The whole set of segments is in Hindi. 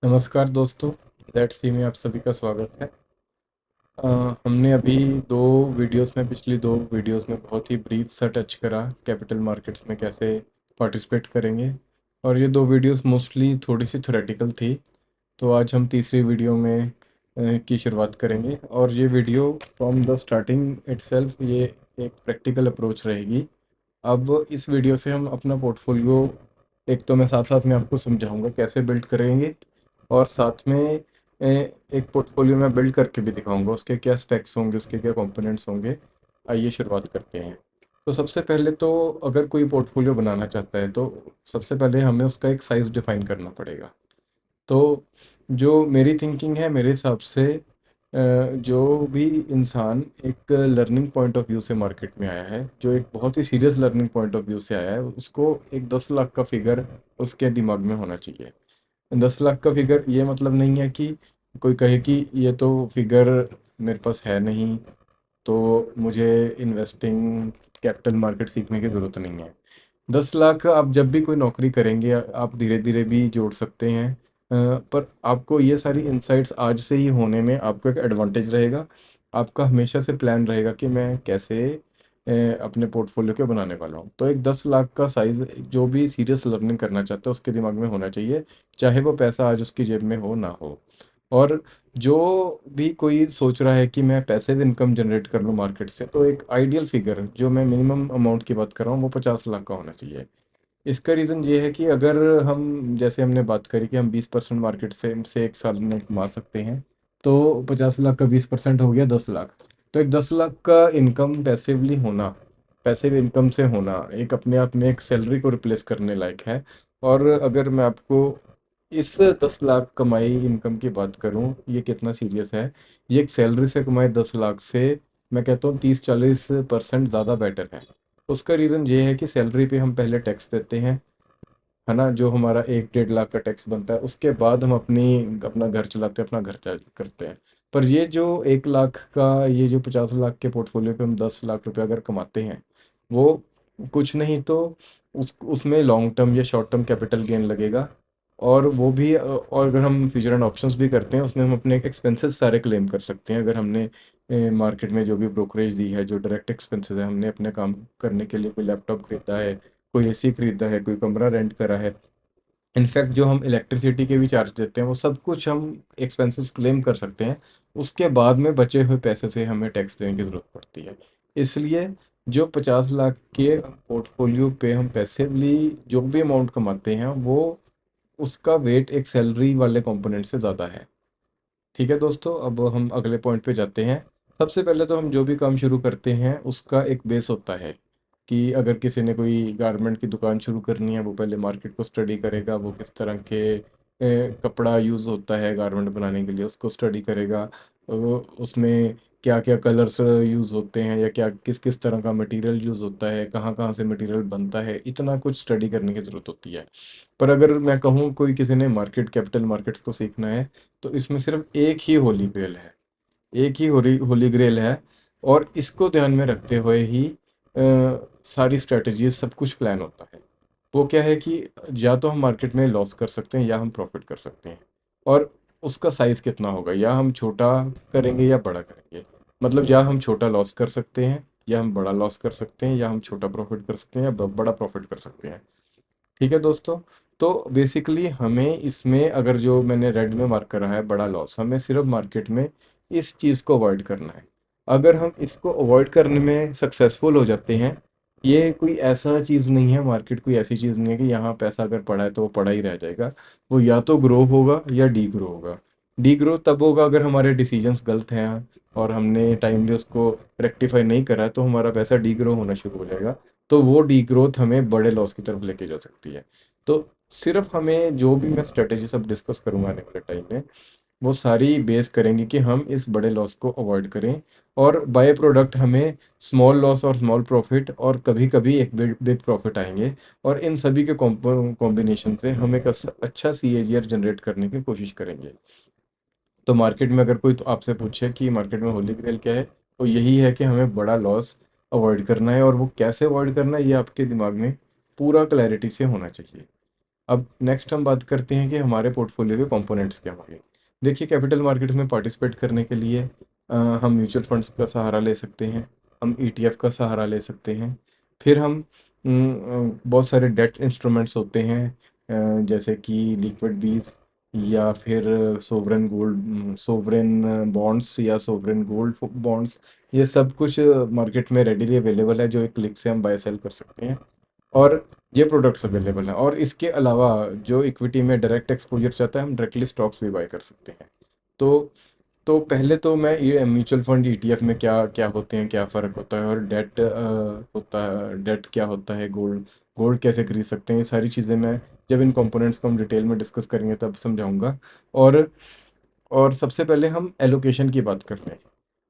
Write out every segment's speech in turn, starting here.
नमस्कार दोस्तों। जेड सी में आप सभी का स्वागत है। अ, हमने अभी पिछली दो वीडियोस में बहुत ही ब्रीफ सा टच करा कैपिटल मार्केट्स में कैसे पार्टिसिपेट करेंगे। और ये दो वीडियोस मोस्टली थोड़ी सी थ्योरेटिकल थी। तो आज हम तीसरी वीडियो में की शुरुआत करेंगे, और ये video from the starting itself ये एक प्रैक्टिकल अप्रोच रहेगी। अब इस वीडियो से हम अपना पोर्टफोलियो, एक तो मैं साथ साथ में आपको समझाऊंगा कैसे बिल्ड करेंगे, और साथ में एक पोर्टफोलियो में बिल्ड करके भी दिखाऊंगा उसके क्या स्पेक्स होंगे, उसके क्या कंपोनेंट्स होंगे। आइए शुरुआत करते हैं। तो सबसे पहले तो अगर कोई पोर्टफोलियो बनाना चाहता है तो सबसे पहले हमें उसका एक साइज़ डिफाइन करना पड़ेगा। तो जो मेरी थिंकिंग है, मेरे हिसाब से जो भी इंसान एक लर्निंग पॉइंट ऑफ व्यू से मार्केट में आया है, जो एक बहुत ही serious learning point of view से आया है, उसको एक 10 लाख का फिगर उसके दिमाग में होना चाहिए। 10 लाख का फिगर ये मतलब नहीं है कि कोई कहे कि ये तो फिगर मेरे पास है नहीं, तो मुझे इन्वेस्टिंग कैपिटल मार्केट सीखने की ज़रूरत नहीं है। 10 लाख आप जब भी कोई नौकरी करेंगे आप धीरे धीरे भी जोड़ सकते हैं। पर आपको ये सारी इंसाइट्स आज से ही होने में आपको एक एडवांटेज रहेगा। आपका हमेशा से प्लान रहेगा कि मैं कैसे अपने पोर्टफोलियो को बनाने वाला हूँ। तो एक 10 लाख का साइज़ जो भी सीरियस लर्निंग करना चाहता है उसके दिमाग में होना चाहिए, चाहे वो पैसा आज उसकी जेब में हो ना हो। और जो भी कोई सोच रहा है कि मैं पैसिव इनकम जनरेट कर लूँ मार्केट से, तो एक आइडियल फिगर जो मैं मिनिमम अमाउंट की बात कर रहा हूँ वो 50 लाख का होना चाहिए। इसका रीज़न ये है कि अगर हम, जैसे हमने बात करी कि हम 20% मार्केट से एक साल में कमा सकते हैं, तो 50 लाख का 20% हो गया 10 लाख। तो एक 10 लाख का इनकम पैसिवली होना, पैसिव इनकम से होना एक अपने आप में एक सैलरी को रिप्लेस करने लायक है। और अगर मैं आपको इस 10 लाख कमाई इनकम की बात करूं, ये कितना सीरियस है। ये एक सैलरी से कमाए 10 लाख से, मैं कहता हूँ 30-40% ज़्यादा बेटर है। उसका रीज़न ये है कि सैलरी पे हम पहले टैक्स देते हैं, है ना, जो हमारा 1-1.5 लाख का टैक्स बनता है। उसके बाद हम अपना घर चलाते हैं, अपना खर्चा करते हैं। पर ये जो 1 लाख का, ये जो 50 लाख के पोर्टफोलियो पे हम 10 लाख रुपए अगर कमाते हैं, वो कुछ नहीं तो उसमें लॉन्ग टर्म या शॉर्ट टर्म कैपिटल गेन लगेगा। और वो भी और अगर हम फ्यूचर एंड ऑप्शंस भी करते हैं, उसमें हम अपने एक्सपेंसेस सारे क्लेम कर सकते हैं। अगर हमने मार्केट में जो भी ब्रोकरेज दी है, जो डायरेक्ट एक्सपेंसेस है, हमने अपने काम करने के लिए कोई लैपटॉप खरीदा है, कोई एसी खरीदा है, कोई कमरा रेंट करा है, इनफैक्ट जो हम इलेक्ट्रिसिटी के भी चार्ज देते हैं, वो सब कुछ हम एक्सपेंसेस क्लेम कर सकते हैं। उसके बाद में बचे हुए पैसे से हमें टैक्स देने की ज़रूरत पड़ती है। इसलिए जो 50 लाख के पोर्टफोलियो पे हम पैसिवली जो भी अमाउंट कमाते हैं, वो उसका वेट एक सैलरी वाले कंपोनेंट से ज़्यादा है। ठीक है दोस्तों, अब हम अगले पॉइंट पे जाते हैं। सबसे पहले तो हम जो भी काम शुरू करते हैं उसका एक बेस होता है कि अगर किसी ने कोई गारमेंट की दुकान शुरू करनी है, वो पहले मार्केट को स्टडी करेगा, वो किस तरह के कपड़ा यूज़ होता है गारमेंट बनाने के लिए, उसको स्टडी करेगा। वो उसमें क्या क्या कलर्स यूज़ होते हैं, या क्या किस किस तरह का मटेरियल यूज़ होता है, कहाँ कहाँ से मटेरियल बनता है, इतना कुछ स्टडी करने की ज़रूरत होती है। पर अगर मैं कहूँ कोई किसी ने कैपिटल मार्केट्स को सीखना है, तो इसमें सिर्फ एक ही होली ग्रेल है, एक ही होली होली ग्रेल है। और इसको ध्यान में रखते हुए ही सारी स्ट्रेटजीज सब कुछ प्लान होता है। वो क्या है कि या तो हम मार्केट में लॉस कर सकते हैं या हम प्रॉफिट कर सकते हैं। और उसका साइज़ कितना होगा, या हम छोटा करेंगे या बड़ा करेंगे। मतलब या हम छोटा लॉस कर सकते हैं, या हम बड़ा लॉस कर सकते हैं, या हम छोटा प्रॉफिट कर सकते हैं, या बड़ा प्रॉफिट कर सकते हैं। ठीक है दोस्तों। तो बेसिकली हमें इसमें, अगर जो मैंने रेड में मार्क करा है बड़ा लॉस, हमें सिर्फ मार्केट में इस चीज़ को अवॉइड करना है। अगर हम इसको अवॉइड करने में सक्सेसफुल हो जाते हैं, ये कोई ऐसा चीज़ नहीं है, मार्केट कोई ऐसी चीज़ नहीं है कि यहाँ पैसा अगर पड़ा है तो वो पड़ा ही रह जाएगा। वो या तो ग्रो होगा या डी ग्रो होगा। डी ग्रो तब होगा अगर हमारे डिसीजंस गलत हैं और हमने टाइमली उसको रेक्टिफाई नहीं करा, तो हमारा पैसा डी ग्रो होना शुरू हो जाएगा। तो वो डीग्रोथ हमें बड़े लॉस की तरफ लेके जा सकती है। तो सिर्फ हमें जो भी मैं स्ट्रेटेजी सब डिस्कस करूंगा आने वाले टाइम में, वो सारी बेस करेंगे कि हम इस बड़े लॉस को अवॉइड करें। और बाय प्रोडक्ट हमें स्मॉल लॉस और स्मॉल प्रॉफिट और कभी कभी एक बिग बिग प्रॉफिट आएंगे। और इन सभी के कॉम्बिनेशन से हम एक अच्छा CAGR जनरेट करने की कोशिश करेंगे। तो मार्केट में अगर कोई तो आपसे पूछे कि मार्केट में होली ग्रेल क्या है, तो यही है कि हमें बड़ा लॉस अवॉइड करना है। और वो कैसे अवॉइड करना है, ये आपके दिमाग में पूरा क्लैरिटी से होना चाहिए। अब नेक्स्ट हम बात करते हैं कि हमारे पोर्टफोलियो के कंपोनेंट्स क्या होंगे। देखिए, कैपिटल मार्केट में पार्टिसिपेट करने के लिए हम म्यूचुअल फंड्स का सहारा ले सकते हैं, हम ईटीएफ का सहारा ले सकते हैं, फिर हम बहुत सारे डेट इंस्ट्रूमेंट्स होते हैं, जैसे कि लिक्विड बीस या फिर सोवरेन गोल्ड, सोवरेन बॉन्ड्स या सोवरेन गोल्ड बॉन्ड्स। ये सब कुछ मार्केट में रेडीली अवेलेबल है, जो एक क्लिक से हम बाय सेल कर सकते हैं, और ये प्रोडक्ट्स अवेलेबल हैं। और इसके अलावा जो इक्विटी में डायरेक्ट एक्सपोजर चाहता है, हम डायरेक्टली स्टॉक्स भी बाय कर सकते हैं। तो पहले तो मैं ये म्यूचुअल फंड ईटीएफ में क्या क्या होते हैं, क्या फ़र्क होता है, और डेट होता है, डेट क्या होता है, गोल्ड गोल्ड कैसे खरीद सकते हैं, ये सारी चीज़ें मैं जब इन कंपोनेंट्स को हम डिटेल में डिस्कस करेंगे तब समझाऊंगा। और सबसे पहले हम एलोकेशन की बात करते हैं।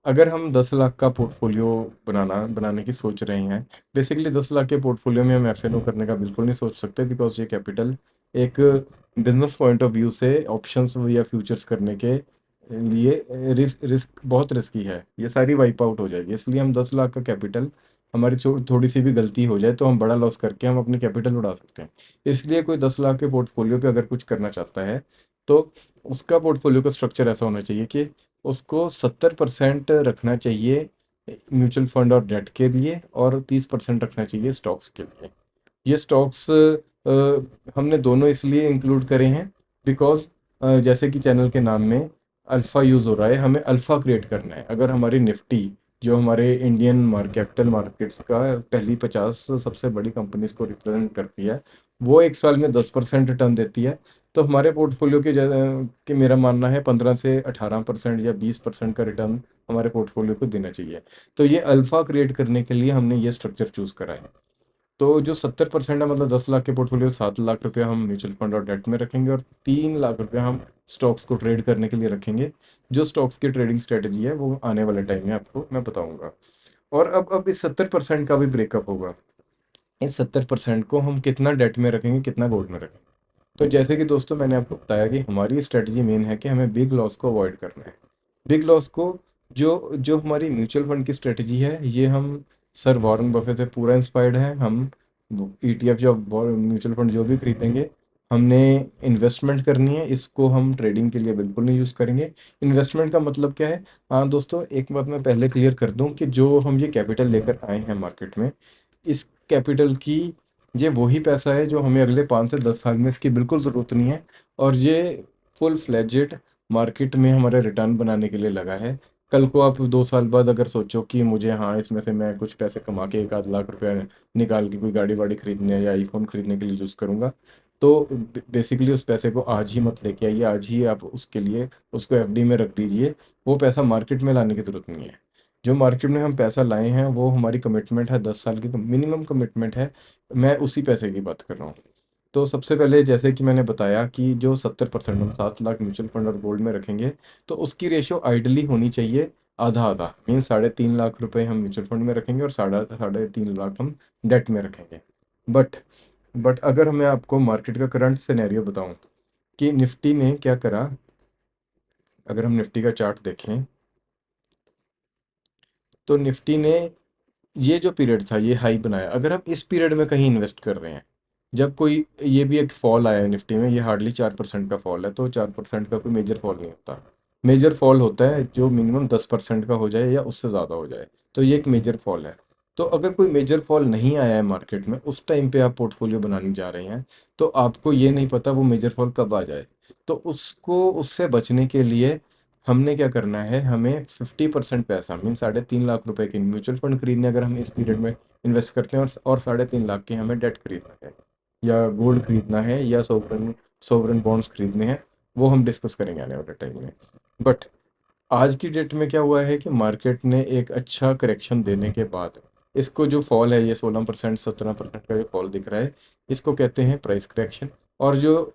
अगर हम 10 लाख का पोर्टफोलियो बनाने की सोच रहे हैं, बेसिकली 10 लाख के पोर्टफोलियो में हम एफएनओ करने का बिल्कुल नहीं सोच सकते, बिकॉज ये कैपिटल एक बिजनेस पॉइंट ऑफ व्यू से ऑप्शंस या फ्यूचर्स करने के लिए रिस्क रिस्क बहुत रिस्की है, ये सारी वाइप आउट हो जाएगी। इसलिए हम 10 लाख का कैपिटल, हमारी थोड़ी सी भी गलती हो जाए तो हम बड़ा लॉस करके हम अपनी कैपिटल उड़ा सकते हैं। इसलिए कोई 10 लाख के पोर्टफोलियो पे अगर कुछ करना चाहता है, तो उसका पोर्टफोलियो का स्ट्रक्चर ऐसा होना चाहिए कि उसको 70% रखना चाहिए म्यूचुअल फंड और डेट के लिए, और 30% रखना चाहिए स्टॉक्स के लिए। ये स्टॉक्स हमने दोनों इसलिए इंक्लूड करे हैं बिकॉज जैसे कि चैनल के नाम में अल्फ़ा यूज़ हो रहा है, हमें अल्फ़ा क्रिएट करना है। अगर हमारी निफ्टी, जो हमारे इंडियन कैपिटल मार्केट्स का पहली 50 सबसे बड़ी कंपनीज को रिप्रेजेंट करती है, वो एक साल में 10% रिटर्न देती है, तो हमारे पोर्टफोलियो के मेरा मानना है 15 से 18% या 20% का रिटर्न हमारे पोर्टफोलियो को देना चाहिए। तो ये अल्फ़ा क्रिएट करने के लिए हमने ये स्ट्रक्चर चूज़ करा है। तो जो 70% है, मतलब 10 लाख के पोर्टफोलियो, 7 लाख रुपया हम म्यूचुअल फंड और डेट में रखेंगे, और 3 लाख रुपया हम स्टॉक्स को ट्रेड करने के लिए रखेंगे। जो स्टॉक्स की ट्रेडिंग स्ट्रेटजी है वो आने वाले टाइम में आपको मैं बताऊंगा। और अब इस 70% का भी ब्रेकअप होगा। इस 70% को हम कितना डेट में रखेंगे, कितना गोल्ड में रखेंगे। तो जैसे कि दोस्तों मैंने आपको बताया कि हमारी स्ट्रेटजी मेन है कि हमें बिग लॉस को अवॉइड करना है। बिग लॉस को, जो जो हमारी म्यूचुअल फंड की स्ट्रेटजी है, ये हम सर वॉरेन बफे से पूरा इंस्पायर्ड है। हम ईटीएफ या म्यूचुअल फंड जो भी खरीदेंगे, हमने इन्वेस्टमेंट करनी है, इसको हम ट्रेडिंग के लिए बिल्कुल नहीं यूज़ करेंगे। इन्वेस्टमेंट का मतलब क्या है? हाँ दोस्तों, एक बात मैं पहले क्लियर कर दूं कि जो हम ये कैपिटल लेकर आए हैं मार्केट में, इस कैपिटल की, ये वही पैसा है जो हमें अगले 5 से 10 साल में इसकी बिल्कुल ज़रूरत नहीं है, और ये फुल फ्लेजेड मार्केट में हमारे रिटर्न बनाने के लिए लगा है। कल को आप 2 साल बाद अगर सोचो कि मुझे, हाँ, इसमें से मैं कुछ पैसे कमा के 1 आध लाख रुपया निकाल के कोई गाड़ी वाड़ी खरीदने या आईफोन खरीदने के लिए यूज़ करूँगा, तो बेसिकली उस पैसे को आज ही मत लेके आइए, आज ही आप उसके लिए उसको एफडी में रख दीजिए। वो पैसा मार्केट में लाने की ज़रूरत नहीं है। जो मार्केट में हम पैसा लाए हैं वो हमारी कमिटमेंट है, 10 साल की मिनिमम कमिटमेंट है। मैं उसी पैसे की बात कर रहा हूँ। तो सबसे पहले जैसे कि मैंने बताया कि जो 70% हम 7 लाख म्यूचुअल फंड और गोल्ड में रखेंगे, तो उसकी रेशियो आइडली होनी चाहिए आधा आधा। मीन 3.5 लाख रुपए हम म्यूचुअल फंड में रखेंगे और 3.5 लाख हम डेट में रखेंगे। बट अगर मैं आपको मार्केट का करंट सिनेरियो बताऊं कि निफ्टी ने क्या करा, अगर हम निफ्टी का चार्ट देखें, तो निफ्टी ने ये जो पीरियड था, ये हाई बनाया। अगर हम इस पीरियड में कहीं इन्वेस्ट कर रहे हैं, जब कोई, ये भी एक फॉल आया है निफ्टी में, ये हार्डली 4% का फॉल है, तो 4% का कोई मेजर फॉल नहीं होता। मेजर फॉल होता है जो मिनिमम 10% का हो जाए या उससे ज़्यादा हो जाए, तो ये एक मेजर फॉल है। तो अगर कोई मेजर फॉल नहीं आया है मार्केट में, उस टाइम पे आप पोर्टफोलियो बनाने जा रहे हैं, तो आपको ये नहीं पता वो मेजर फॉल कब आ जाए। तो उसको, उससे बचने के लिए हमने क्या करना है, हमें 50% पैसा, मीन 3.5 लाख रुपए के म्यूचुअल फंड खरीदने अगर हम इस पीरियड में इन्वेस्ट करते हैं, और 3.5 लाख के हमें डेट खरीदना है, या गोल्ड खरीदना है, या सोवरन सोवरन बॉन्ड्स खरीदने हैं, वो हम डिस्कस करेंगे आने वाले टाइम में। बट आज की डेट में क्या हुआ है कि मार्केट ने एक अच्छा करेक्शन देने के बाद, इसको जो फॉल है, ये 16% 17% का जो फॉल दिख रहा है, इसको कहते हैं प्राइस करेक्शन। और जो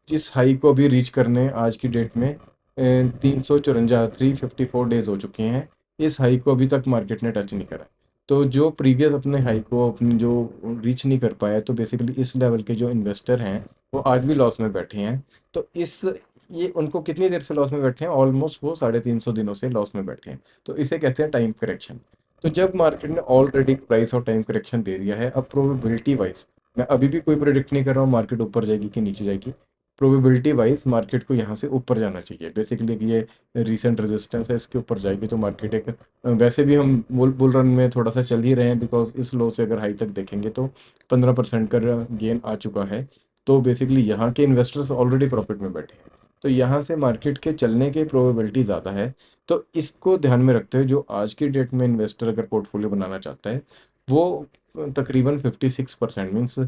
इस हाई को अभी रीच करने आज की डेट में 354 डेज हो चुके हैं, इस हाई को अभी तक मार्केट ने टच नहीं करा। तो जो प्रीवियस अपने हाई को अपनी जो रीच नहीं कर पाया, तो बेसिकली इस लेवल के जो इन्वेस्टर हैं वो आज भी लॉस में बैठे हैं। तो इस ये उनको कितनी देर से लॉस में बैठे हैं? ऑलमोस्ट वो 350 दिनों से लॉस में बैठे हैं। तो इसे कहते हैं टाइम करेक्शन। तो जब मार्केट ने ऑलरेडी प्राइस और टाइम करेक्शन दे दिया है, अब प्रोबेबिलिटी वाइज मैं अभी भी कोई प्रेडिक्ट नहीं कर रहा हूँ मार्केट ऊपर जाएगी कि नीचे जाएगी। प्रोबेबिलिटी वाइज मार्केट को यहाँ से ऊपर जाना चाहिए। बेसिकली ये रीसेंट रेजिस्टेंस है, इसके ऊपर जाएगी तो मार्केट एक वैसे भी हम बुल रन में थोड़ा सा चल ही रहे हैं, बिकॉज इस लो से अगर हाई तक देखेंगे तो 15% का गेन आ चुका है। तो बेसिकली यहाँ के इन्वेस्टर्स ऑलरेडी प्रॉफिट में बैठे हैं, तो यहाँ से मार्केट के चलने की प्रोबेबिलिटी ज़्यादा है। तो इसको ध्यान में रखते हुए जो आज की डेट में इन्वेस्टर अगर पोर्टफोलियो बनाना चाहता है, वो तकरीबन 56% मीन्स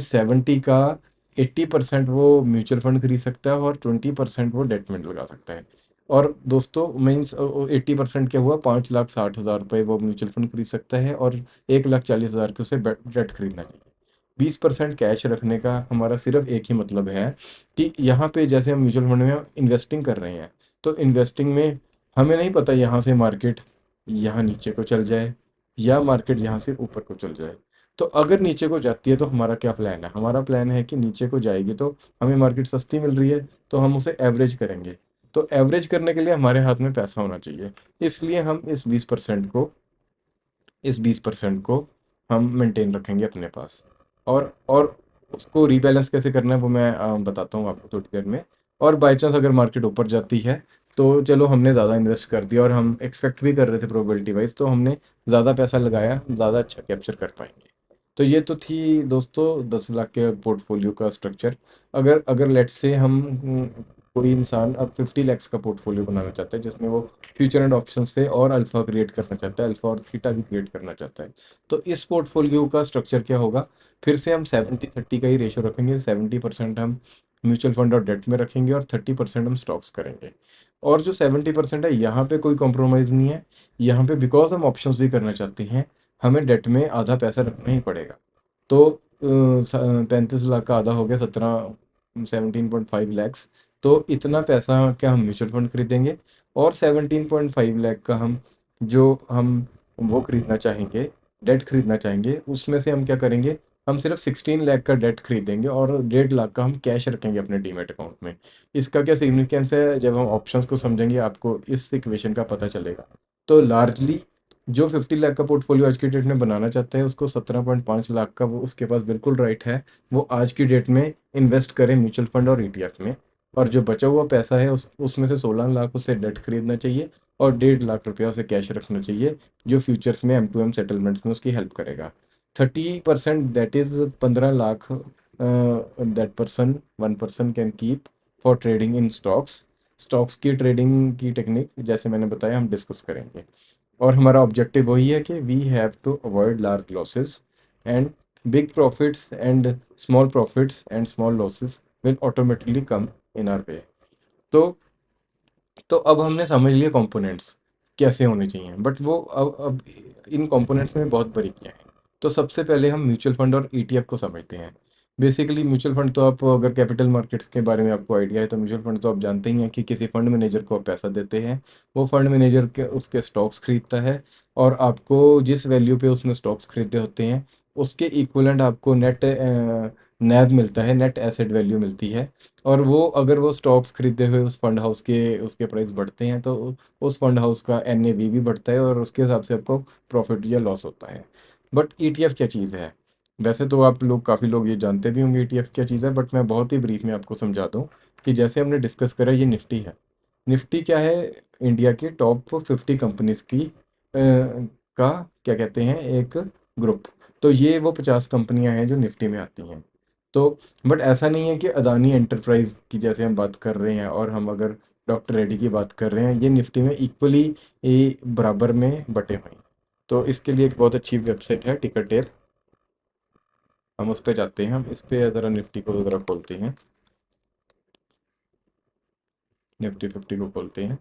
70 का 80% वो म्यूचुअल फंड खरीद सकता है और 20% वो डेट में लगा सकता है। और दोस्तों मीन्स 80% क्या हुआ, 5,60,000 रुपये वो म्यूचुअल फंड खरीद सकता है और 1,40,000 के उसे डेट खरीदना चाहिए। 20% कैश रखने का हमारा सिर्फ एक ही मतलब है कि यहाँ पे जैसे हम म्यूचुअल फंड में इन्वेस्टिंग कर रहे हैं, तो इन्वेस्टिंग में हमें नहीं पता यहाँ से मार्केट यहाँ नीचे को चल जाए या मार्केट यहाँ से ऊपर को चल जाए। तो अगर नीचे को जाती है तो हमारा क्या प्लान है, हमारा प्लान है कि नीचे को जाएगी तो हमें मार्केट सस्ती मिल रही है तो हम उसे एवरेज करेंगे। तो एवरेज करने के लिए हमारे हाथ में पैसा होना चाहिए, इसलिए हम इस 20% को हम मेंटेन रखेंगे अपने पास। और उसको रीबैलेंस कैसे करना है वो मैं बताता हूँ आपको थोड़ी देर में। और बाई चांस अगर मार्केट ऊपर जाती है तो चलो हमने ज़्यादा इन्वेस्ट कर दिया और हम एक्सपेक्ट भी कर रहे थे प्रोबेबिलिटी वाइज, तो हमने ज़्यादा पैसा लगाया, ज़्यादा अच्छा कैप्चर कर पाएंगे। तो ये तो थी दोस्तों 10 लाख के पोर्टफोलियो का स्ट्रक्चर। अगर अगर लेट्स से हम कोई इंसान अब 50 lakhs का पोर्टफोलियो बनाना चाहता है जिसमें वो फ्यूचर एंड ऑप्शन से और अल्फा क्रिएट करना चाहता है, अल्फा और थीटा भी क्रिएट करना चाहता है, तो इस पोर्टफोलियो का स्ट्रक्चर क्या होगा, फिर से हम 70-30 का ही रेशो रखेंगे। 70% हम म्यूचुअल फंड और डेट में रखेंगे और 30% हम स्टॉक्स करेंगे। और जो 70% है यहाँ पे कोई कॉम्प्रोमाइज़ नहीं है। यहाँ पे बिकॉज हम ऑप्शंस भी करना चाहते हैं, हमें डेट में आधा पैसा रखना ही पड़ेगा। तो 35 लाख का आधा हो गया 17.5 लैक्स। तो इतना पैसा क्या हम म्यूचुअल फंड खरीदेंगे और 17.5 लाख का हम वो खरीदना चाहेंगे, डेट खरीदना चाहेंगे, उसमें से हम क्या करेंगे, हम सिर्फ 16 लाख का डेट खरीदेंगे और 1.5 लाख का हम कैश रखेंगे अपने डीमेट अकाउंट में। इसका क्या सिग्निफिकेंस है, जब हम ऑप्शंस को समझेंगे आपको इस इक्वेशन का पता चलेगा। तो लार्जली जो 50 लाख का पोर्टफोलियो आज की डेट में बनाना चाहता है उसको 17.5 लाख का वो उसके पास बिल्कुल राइट है, वो आज की डेट में इन्वेस्ट करें म्यूचुअल फंड और ईटीएफ में। और जो बचा हुआ पैसा है उसमें से 16 लाख उसे डेट खरीदना चाहिए और 1.5 लाख रुपया उसे कैश रखना चाहिए, जो फ्यूचर्स में M2M सेटलमेंट्स में उसकी हेल्प करेगा। 30% that is 15 lakh that person 1 person can keep for trading in stocks. Stocks की ट्रेडिंग की टेक्निक जैसे मैंने बताया हम डिस्कस करेंगे। और हमारा ऑब्जेक्टिव वही है कि we have to avoid large losses and big profits and small losses will automatically come in our way. तो अब हमने समझ लिया कंपोनेंट्स कैसे होने चाहिए, बट वो अब इन कंपोनेंट्स में बहुत बारीकियाँ हैं। तो सबसे पहले हम म्यूचुअल फंड और ईटीएफ को समझते हैं। बेसिकली म्यूचुअल फंड तो आप अगर कैपिटल मार्केट्स के बारे में आपको आइडिया है तो म्यूचुअल फंड तो आप जानते ही हैं कि किसी फंड मैनेजर को आप पैसा देते हैं, वो फंड मैनेजर के उसके स्टॉक्स खरीदता है और आपको जिस वैल्यू पे उसने स्टॉक्स खरीदे होते हैं उसके इक्वलेंट आपको नेट नैव मिलता है, नेट एसेट वैल्यू मिलती है। और वो अगर वो स्टॉक्स खरीदे हुए उस फंड हाउस के उसके प्राइस बढ़ते हैं तो उस फंड हाउस का एनएवी भी बढ़ता है और उसके हिसाब से आपको प्रॉफिट या लॉस होता है। बट ईटीएफ क्या चीज़ है, वैसे तो आप लोग काफ़ी लोग ये जानते भी होंगे ईटीएफ क्या चीज़ है, बट मैं बहुत ही ब्रीफ में आपको समझा दूँ कि जैसे हमने डिस्कस करा ये निफ्टी है। निफ्टी क्या है, इंडिया की टॉप 50 कंपनीज की का क्या कहते हैं एक ग्रुप। तो ये वो 50 कंपनियां हैं जो निफ्टी में आती हैं। तो बट ऐसा नहीं है कि अदानी एंटरप्राइज की जैसे हम बात कर रहे हैं और हम अगर डॉक्टर रेड्डी की बात कर रहे हैं, ये निफ्टी में इक्वली बराबर में बटे हुए हैं। तो इसके लिए एक बहुत अच्छी वेबसाइट है टिकर टेप, हम उस पर जाते हैं, हम इस पे ज़रा निफ्टी को ज़रा खोलते हैं, निफ्टी 50 को खोलते हैं।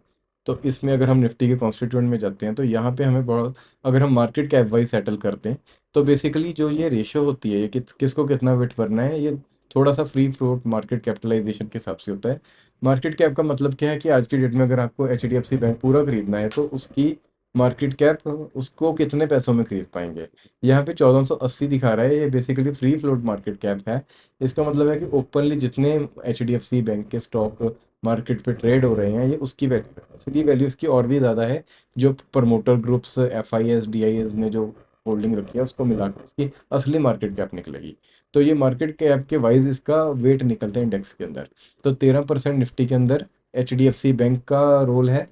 तो इसमें अगर हम निफ्टी के कॉन्स्टिट्यूएंट में जाते हैं तो यहाँ पे हमें बहुत, अगर हम मार्केट कैप वाइज सेटल करते हैं तो बेसिकली जो ये रेशियो होती है ये किसको कितना वेट भरना है, ये थोड़ा सा फ्री फ्लोट मार्केट कैपिटलाइजेशन के हिसाब से होता है। मार्केट कैप का मतलब क्या है कि आज की डेट में अगर आपको HDFC बैंक पूरा खरीदना है तो उसकी मार्केट कैप उसको कितने पैसों में खरीद पाएंगे। यहाँ पे 1480 दिखा रहा है, ये basically free float market cap है। इसका मतलब है कि ओपनली जितने HDFC बैंक के स्टॉक मार्केट पे ट्रेड हो रहे हैं ये उसकी वैल्यू है। असली वैल्यू इसकी और भी ज़्यादा है, जो प्रमोटर ग्रुप्स FIS DIS ने जो होल्डिंग रखी है उसको मिला के इसकी असली मार्केट कैप निकलेगी। तो ये मार्केट कैप के वाइज इसका वेट निकलता है इंडेक्स के अंदर। तो 13% निफ्टी के अंदर HDFC बैंक का रोल है,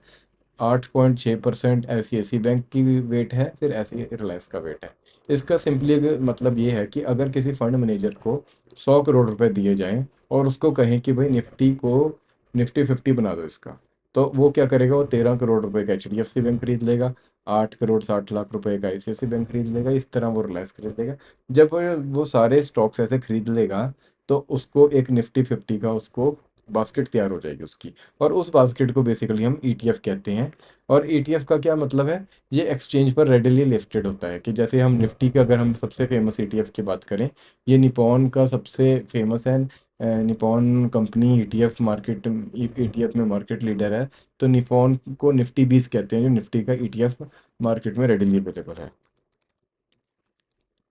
8.6% ICICI बैंक की वेट है, फिर ऐसे रिलायंस का वेट है। इसका सिंपली मतलब ये है कि अगर किसी फंड मैनेजर को 100 करोड़ रुपए दिए जाएं और उसको कहें कि भाई निफ्टी को निफ्टी 50 बना दो इसका, तो वो क्या करेगा, वो 13 करोड़ रुपए का HDFC बैंक खरीद लेगा, 8 करोड़ 60 लाख रुपए का ICICI बैंक खरीद लेगा, इस तरह वो रिलायंस खरीद लेगा। जब वो सारे स्टॉक्स ऐसे खरीद लेगा तो उसको एक निफ्टी 50 का उसको बास्केट तैयार हो जाएगी उसकी। और उस बास्केट को बेसिकली हम ETF कहते हैं। और ETF का क्या मतलब है, ये एक्सचेंज पर रेडिली लिस्टेड होता है। कि जैसे हम निफ्टी का अगर हम सबसे फेमस ETF की बात करें, ये निपॉन का सबसे फेमस है। Nippon company ETF market ETF में मार्केट लीडर है। तो निपॉन को निफ्टी 20 कहते हैं, जो निफ्टी का ETF मार्केट में रेडिली अवेलेबल है।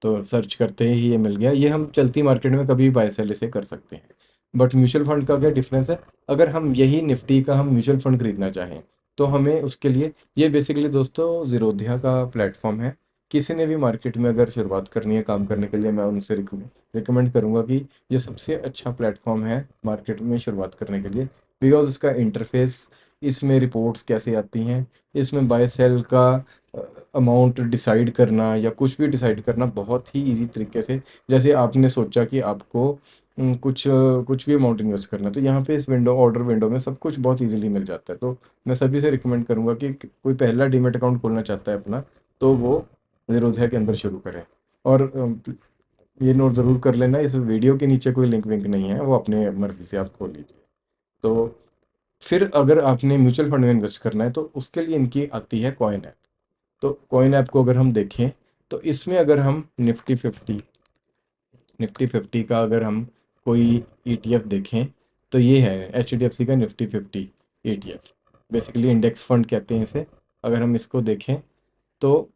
तो सर्च करते ही ये मिल गया। ये हम चलती मार्केट में कभी बाय सेल इसे कर सकते हैं। बट म्यूचुअल फंड का क्या डिफरेंस है, अगर हम यही निफ्टी का हम म्यूचुअल फंड खरीदना चाहें तो हमें उसके लिए, ये बेसिकली दोस्तों जीरोधा का प्लेटफॉर्म है। किसी ने भी मार्केट में अगर शुरुआत करनी है काम करने के लिए, मैं उनसे रिकमेंड करूँगा कि ये सबसे अच्छा प्लेटफॉर्म है मार्केट में शुरुआत करने के लिए। बिकॉज इसका इंटरफेस, इसमें रिपोर्ट्स कैसे आती हैं, इसमें बाय सेल का अमाउंट डिसाइड करना या कुछ भी डिसाइड करना बहुत ही इजी तरीके से। जैसे आपने सोचा कि आपको कुछ भी अमाउंट इन्वेस्ट करना है, तो यहाँ पे इस विंडो ऑर्डर विंडो में सब कुछ बहुत इजीली मिल जाता है। तो मैं सभी से रिकमेंड करूँगा कि कोई पहला डीमेट अकाउंट खोलना चाहता है अपना, तो वो ज़ीरोधा के अंदर शुरू करें। और ये नोट ज़रूर कर लेना, इस वीडियो के नीचे कोई लिंक विंक नहीं है, वो अपने मर्ज़ी से आप खोल लीजिए। तो फिर अगर आपने म्यूचुअल फंड में इन्वेस्ट करना है तो उसके लिए इनकी आती है कॉइन ऐप। तो कॉइन ऐप को अगर हम देखें तो इसमें अगर हम निफ्टी 50 का अगर हम कोई ETF देखें, तो ये है HDFC का Nifty 50 ETF। Basically index fund कहते हैं इसे। अगर हम इसको देखें तो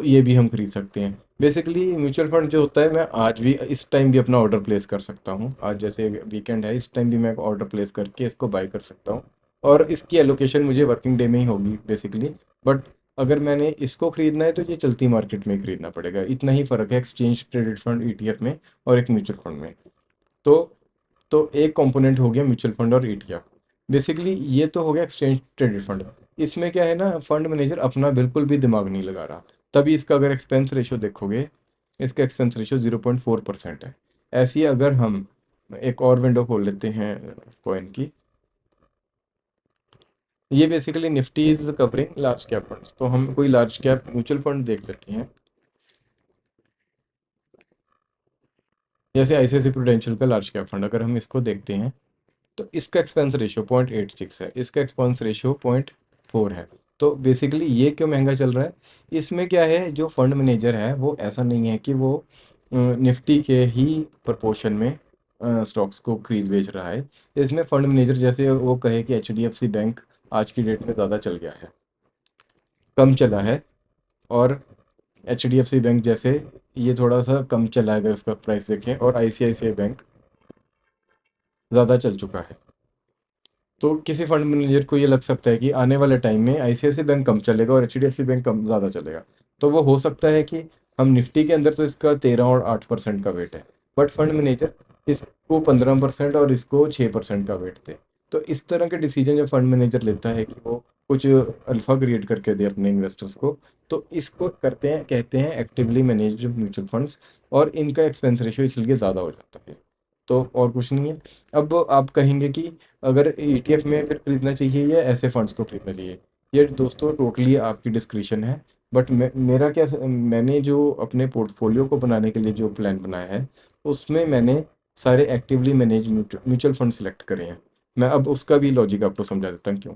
ये भी हम खरीद सकते हैं। बेसिकली म्यूचुअल फंड जो होता है, मैं आज भी इस टाइम भी अपना ऑर्डर प्लेस कर सकता हूँ। आज जैसे वीकेंड है, इस टाइम भी मैं ऑर्डर प्लेस करके इसको बाय कर सकता हूँ। और इसकी एलोकेशन मुझे वर्किंग डे में ही होगी बेसिकली। बट अगर मैंने इसको खरीदना है तो ये चलती मार्केट में ही खरीदना पड़ेगा। इतना ही फ़र्क है एक्सचेंज ट्रेडेड फंड ETF में और एक म्यूचुअल फंड में। तो एक कंपोनेंट हो गया म्यूचुअल फंड और ETF। बेसिकली ये तो हो गया एक्सचेंज ट्रेडेड फंड। इसमें क्या है ना, फंड मैनेजर अपना बिल्कुल भी दिमाग नहीं लगा रहा। तभी इसका अगर एक्सपेंस रेशियो देखोगे, इसका एक्सपेंस रेशियो 0.4% है। ऐसी ही अगर हम एक और विंडो खोल लेते हैं कॉइन की, ये basically Nifty is covering large cap funds. तो हम कोई लार्ज कैप म्यूचुअल फंड देख लेते हैं। जैसे ICICI प्रूडेंशियल का लार्ज कैप फंड अगर हम इसको देखते हैं, तो इसका एक्सपेंस रेशियो 0.86 है, इसका एक्सपेंस रेशियो 0.4 है। तो बेसिकली ये क्यों महंगा चल रहा है, इसमें क्या है, जो फंड मैनेजर है वो ऐसा नहीं है कि वो निफ्टी के ही प्रपोर्शन में स्टॉक्स को खरीद बेच रहा है। इसमें फंड मैनेजर जैसे वो कहे कि HDFC बैंक आज की डेट में ज़्यादा चल गया है, कम चला है, और HDFC बैंक जैसे ये थोड़ा सा कम चला है अगर इसका प्राइस देखें, और ICICI बैंक ज़्यादा चल चुका है। तो किसी फंड मैनेजर को ये लग सकता है कि आने वाले टाइम में ICICI बैंक कम चलेगा और HDFC बैंक कम ज़्यादा चलेगा। तो वो हो सकता है कि हम निफ्टी के अंदर तो इसका 13 और 8% का वेट है, बट फंड मैनेजर इसको 15% और इसको 6% का वेट दे। तो इस तरह के डिसीजन जब फंड मैनेजर लेता है कि वो कुछ अल्फा क्रिएट करके दे अपने इन्वेस्टर्स को, तो इसको करते हैं, कहते हैं एक्टिवली मैनेज्ड म्यूचुअल फंड्स। और इनका एक्सपेंस रेशियो इसलिए ज़्यादा हो जाता है। तो और कुछ नहीं है। अब आप कहेंगे कि अगर ETF में फिर खरीदना चाहिए या ऐसे फंड्स को खरीदना चाहिए, ये दोस्तों टोटली आपकी डिस्क्रिप्शन है। बट मेरा क्या, मैंने जो अपने पोर्टफोलियो को बनाने के लिए जो प्लान बनाया है, उसमें मैंने सारे actively manage mutual fund select करे हैं। मैं अब उसका भी लॉजिक आपको समझा देता हूँ क्यों।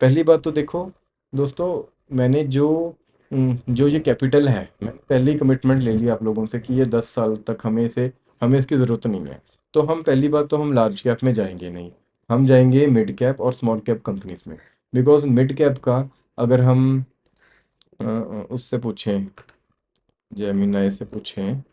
पहली बात तो देखो दोस्तों, मैंने जो ये कैपिटल है, मैंने पहले ही कमिटमेंट ले लिया आप लोगों से कि ये 10 साल तक हमें इसकी ज़रूरत नहीं है। तो हम पहली बात तो हम लार्ज कैप में जाएंगे नहीं, हम जाएंगे मिड कैप और स्मॉल कैप कंपनीज में। बिकॉज मिड कैप का अगर हम उससे पूछें, जेमिनाई से पूछें,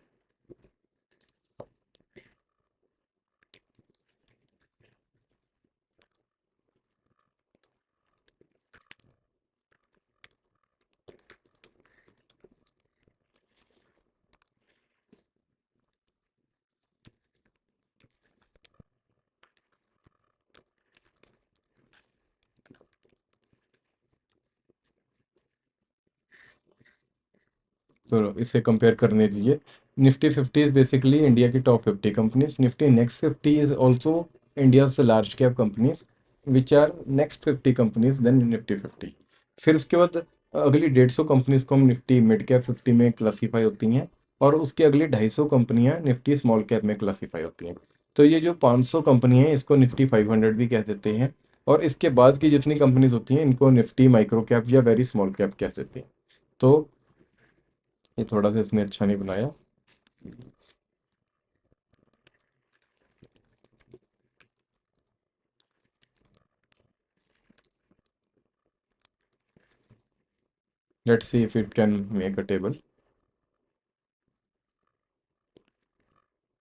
तो इसे कंपेयर करने दीजिए। निफ्टी 50 इज़ बेसिकली इंडिया की top 50 companies. Nifty next 50 is also India's large cap companies which are next 50 companies then Nifty 50। फिर उसके बाद अगली 150 कंपनीज को हम निफ्टी मिड कैप 50 में क्लासीफाई होती हैं, और उसके अगली 250 कंपनियां निफ्टी स्मॉल कैप में क्लासीफाई होती हैं। तो ये जो 500 कंपनी हैं इसको निफ्टी 500 भी कह देते हैं, और इसके बाद की जितनी कंपनीज होती हैं इनको निफ्टी माइक्रो कैप या वेरी स्मॉल कैप कह देते हैं। तो ये थोड़ा सा इसने अच्छा नहीं बनाया। Let's see if it can make a table.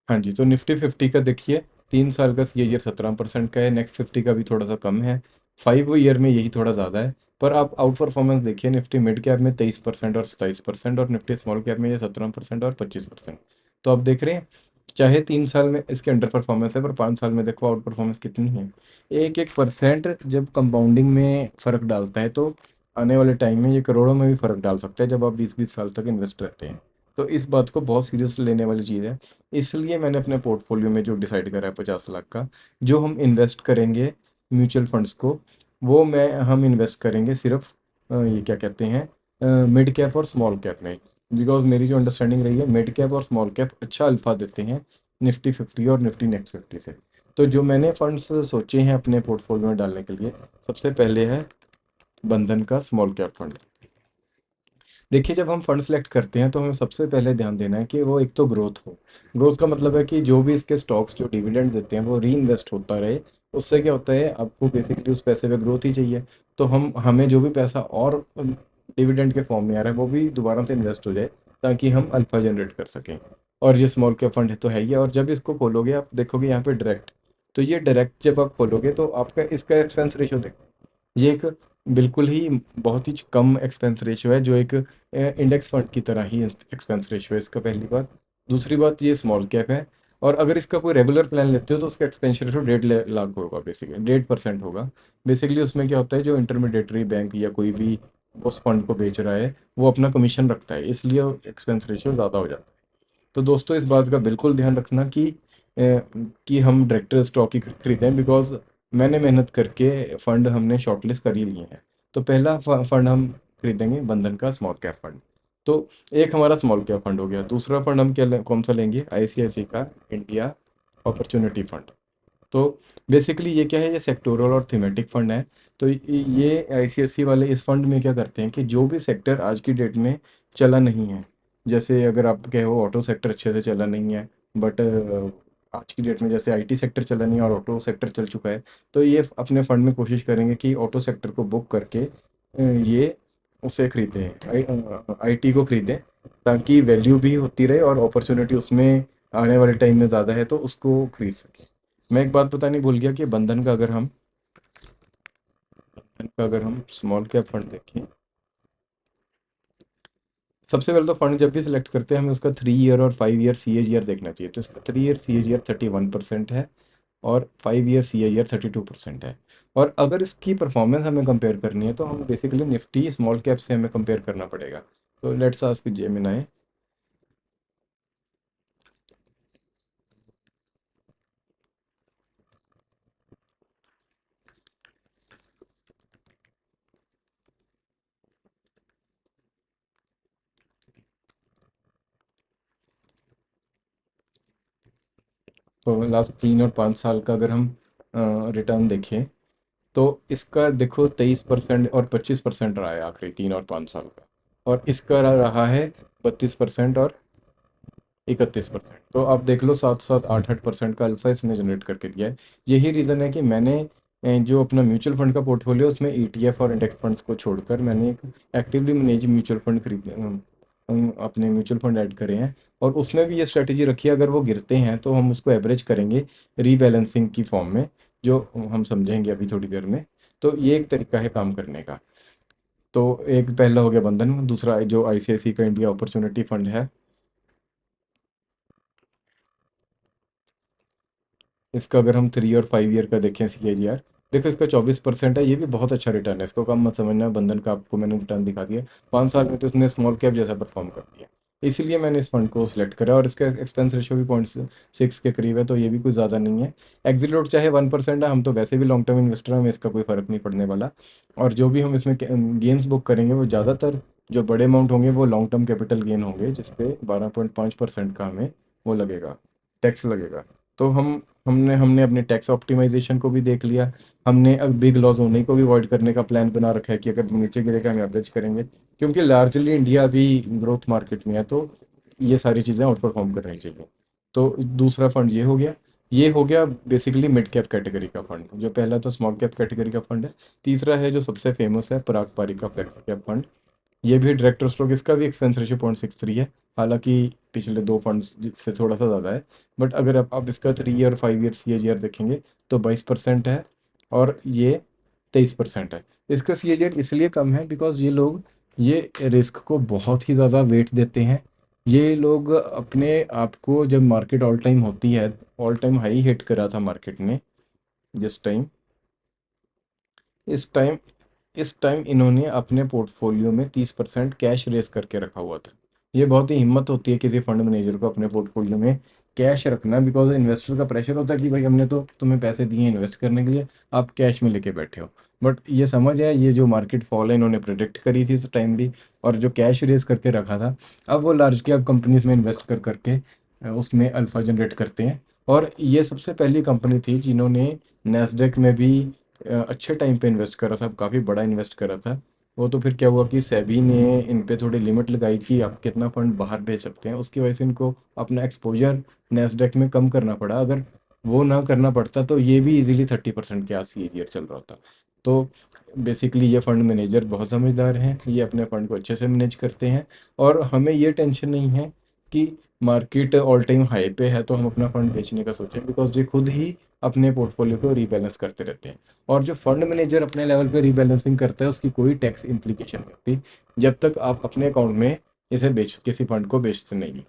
हाँ जी, तो निफ्टी 50 का देखिए, 3 साल का CAGR 17% का है, नेक्स्ट 50 का भी थोड़ा सा कम है, 5 ईयर में यही थोड़ा ज़्यादा है। पर आप आउट परफॉर्मेंस देखिए, निफ्टी मिड कैप में 23% और 27%, और निफ्टी स्मॉल कैप में ये 17% और 25%। तो आप देख रहे हैं, चाहे 3 साल में इसके अंडर परफॉर्मेंस है, पर 5 साल में देखो आउट परफॉर्मेंस कितनी है। एक एक परसेंट जब कंपाउंडिंग में फ़र्क डालता है, तो आने वाले टाइम में ये करोड़ों में भी फ़र्क डाल सकता है जब आप 20-20 साल तक इन्वेस्ट रहते हैं। तो इस बात को बहुत सीरियस लेने वाली चीज़ है। इसलिए मैंने अपने पोर्टफोलियो में जो डिसाइड करा है 50 लाख का, जो हम इन्वेस्ट करेंगे म्यूचुअल फंड्स को, वो मैं हम इन्वेस्ट करेंगे सिर्फ ये क्या कहते हैं, मिड कैप और स्मॉल कैप में। बिकॉज मेरी जो अंडरस्टैंडिंग रही है, मिड कैप और स्मॉल कैप अच्छा अल्फा देते हैं निफ्टी 50 और निफ्टी नेक्स्ट 50 से। तो जो मैंने फंड्स सोचे हैं अपने पोर्टफोलियो में डालने के लिए, सबसे पहले है बंधन का स्मॉल कैप फंड। देखिए, जब हम फंड सेलेक्ट करते हैं तो हमें सबसे पहले ध्यान देना है कि वो एक तो ग्रोथ हो। ग्रोथ का मतलब है कि जो भी इसके स्टॉक्स जो डिविडेंड देते हैं वो री इन्वेस्ट होता रहे। उससे क्या होता है, आपको बेसिकली उस पैसे पे ग्रोथ ही चाहिए। तो हमें जो भी पैसा और डिविडेंड के फॉर्म में आ रहा है वो भी दोबारा से इन्वेस्ट हो जाए, ताकि हम अल्फा जनरेट कर सकें। और ये स्मॉल कैप फंड है तो है ही है। और जब इसको खोलोगे आप देखोगे यहाँ पे डायरेक्ट, तो ये डायरेक्ट जब आप खोलोगे तो आपका इसका एक्सपेंस रेशो देखो, ये एक बिल्कुल ही बहुत ही कम एक्सपेंस रेशियो है, जो एक इंडेक्स फंड की तरह ही एक्सपेंस रेशियो है इसका, पहली बात। दूसरी बात, ये स्मॉल कैप है, और अगर इसका कोई रेगुलर प्लान लेते हो तो उसका एक्सपेंस रेशियो 1.5 लाख होगा, बेसिकली 1.5% होगा। बेसिकली उसमें क्या होता है, जो इंटरमीडिएटरी बैंक या कोई भी उस फंड को बेच रहा है वो अपना कमीशन रखता है, इसलिए एक्सपेंस रेशियो ज़्यादा हो जाता है। तो दोस्तों, इस बात का बिल्कुल ध्यान रखना कि हम डायरेक्टर स्टॉक ही खरीदें, बिकॉज मैंने मेहनत करके फ़ंड हमने शॉर्टलिस्ट कर ही लिए हैं। तो पहला फंड हम खरीदेंगे बंधन का स्मॉल कैप फंड। तो एक हमारा स्मॉल कैप फंड हो गया। दूसरा फंड हम कौन सा लेंगे, ICICI का इंडिया अपॉर्चुनिटी फंड। तो बेसिकली ये क्या है, ये सेक्टोरल और थीमेटिक फंड है। तो ये ICICI वाले इस फंड में क्या करते हैं कि जो भी सेक्टर आज की डेट में चला नहीं है, जैसे अगर आप कहो ऑटो सेक्टर अच्छे से चला नहीं है, बट आज की डेट में जैसे IT सेक्टर चला नहीं है और ऑटो सेक्टर चल चुका है, तो ये अपने फंड में कोशिश करेंगे कि ऑटो सेक्टर को बुक करके ये उसे खरीदें, IT को खरीदें, ताकि वैल्यू भी होती रहे और अपॉर्चुनिटी उसमें आने वाले टाइम में ज़्यादा है तो उसको खरीद सकें। मैं एक बात बतानी भूल गया कि बंधन का अगर हम स्मॉल कैप फंड देखें, सबसे पहले तो फंड जब भी सिलेक्ट करते हैं हमें उसका 3 ईयर और 5 ईयर CAGR देखना चाहिए। तो इसका 3 ईयर CAGR 31% है, और 5 ईयर CAGR 32% है। और अगर इसकी परफॉर्मेंस हमें कंपेयर करनी है तो हम बेसिकली निफ्टी स्मॉल कैप से हमें कंपेयर करना पड़ेगा। तो लेट्स आस्क जेमिनाई। तो लास्ट 3 और 5 साल का अगर हम रिटर्न देखें, तो इसका देखो 23% और 25% रहा है आखिरी 3 और 5 साल का, और इसका रहा है 32% और 31%। तो आप देख लो 7-7 8-8% का अल्फा इसने जनरेट करके दिया है। यही रीज़न है कि मैंने जो अपना म्यूचुअल फंड का पोर्टफोलियो उसमें ETF और इंडेक्स फंड्स को छोड़कर मैंने एक एक्टिवली मैनेज म्यूचुअल फंड अपने म्यूचुअल फंड ऐड करे हैं। और उसमें भी ये स्ट्रेटजी रखी है, अगर वो गिरते हैं तो हम उसको एवरेज करेंगे रीबैलेंसिंग की फॉर्म में, जो हम समझेंगे अभी थोड़ी देर में। तो ये एक तरीका है काम करने का। तो एक पहला हो गया बंधन, दूसरा जो ICICI का इंडिया अपॉर्चुनिटी फंड है, इसका अगर हम 3 और 5 ईयर का देखें CAGR, देखो इसका 24% है, ये भी बहुत अच्छा रिटर्न है, इसको कम मत समझना। बंधन का आपको मैंने रिटर्न दिखा दिया, 5 साल में तो इसने स्मॉल कैप जैसा परफॉर्म कर दिया। इसीलिए मैंने इस फंड को सिलेक्ट करा, और इसका एक्सपेंस रेशियो भी 0.6 के करीब है, तो ये भी कुछ ज़्यादा नहीं है। एग्जिट रेट चाहे 1% है, हम तो वैसे भी लॉन्ग टर्म इन्वेस्टर हैं, हमें इसका कोई फ़र्क नहीं पड़ने वाला। और जो भी हम इसमें गेंस बुक करेंगे वो ज़्यादातर जो बड़े अमाउंट होंगे वो लॉन्ग टर्म कैपिटल गेन होंगे, जिसपे 12.5% का हमें वो लगेगा, टैक्स लगेगा। तो हमने हमने अपने टैक्स ऑप्टिमाइजेशन को भी देख लिया। हमने अब बिग लॉस होने को भी अवॉइड करने का प्लान बना रखा है कि अगर नीचे गिरेगा हम एवरेज करेंगे, क्योंकि लार्जली इंडिया अभी ग्रोथ मार्केट में है, तो ये सारी चीज़ें आउट परफॉर्म करनी चाहिए। तो दूसरा फंड ये हो गया। ये हो गया बेसिकली मिड कैप कैटेगरी का फंड। जो पहला तो स्मॉल कैप कैटेगरी का फंड है। तीसरा है जो सबसे फेमस है, पराग पारिक का फ्लेक्सी कैप फंड। ये भी डायरेक्टर स्ट्रोक, इसका भी एक्सपेंस रेशियो 0.63 है। हालांकि पिछले दो फंड्स से थोड़ा सा ज़्यादा है, बट अगर आप इसका 3 ईयर 5 ईयर CAGR देखेंगे तो 22% है, और ये 23% है। इसका CAGR इसलिए कम है बिकॉज ये लोग ये रिस्क को बहुत ही ज़्यादा वेट देते हैं। ये लोग अपने आप को, जब मार्केट ऑल टाइम होती है, ऑल टाइम हाई हिट करा था मार्केट ने जिस टाइम, इस टाइम इस टाइम इन्होंने अपने पोर्टफोलियो में 30% कैश रेस करके रखा हुआ था। ये बहुत ही हिम्मत होती है किसी फंड मैनेजर को अपने पोर्टफोलियो में कैश रखना, बिकॉज इन्वेस्टर का प्रेशर होता है कि भाई हमने तो तुम्हें पैसे दिए इन्वेस्ट करने के लिए, आप कैश में लेके बैठे हो। बट ये समझ है, ये जो मार्केट फॉल है इन्होंने प्रिडिक्ट करी थी इस टाइम भी, और जो कैश रेस करके रखा था, अब वो लार्ज कैप कंपनीज में इन्वेस्ट कर करके उसमें अल्फा जनरेट करते हैं। और ये सबसे पहली कंपनी थी जिन्होंने नेस्डेक में भी अच्छे टाइम पे इन्वेस्ट करा था, काफ़ी बड़ा इन्वेस्ट करा था। वो तो फिर क्या हुआ कि सेबी ने इन पे थोड़ी लिमिट लगाई कि आप कितना फंड बाहर भेज सकते हैं, उसकी वजह से इनको अपना एक्सपोजर नेस्डेक में कम करना पड़ा। अगर वो ना करना पड़ता तो ये भी इजीली 30% के आस CAGR चल रहा था। तो बेसिकली ये फंड मैनेजर बहुत समझदार हैं, ये अपने फंड को अच्छे से मैनेज करते हैं, और हमें ये टेंशन नहीं है कि मार्केट ऑल टाइम हाई पे है तो हम अपना फंड बेचने का सोचें, बिकॉज ये खुद ही अपने पोर्टफोलियो को रीबैलेंस करते रहते हैं। और जो फंड मैनेजर अपने लेवल पे रीबैलेंसिंग करता है उसकी कोई टैक्स इम्प्लीकेशन नहीं होती, जब तक आप अपने अकाउंट में इसे बेच किसी फंड को बेचते नहीं।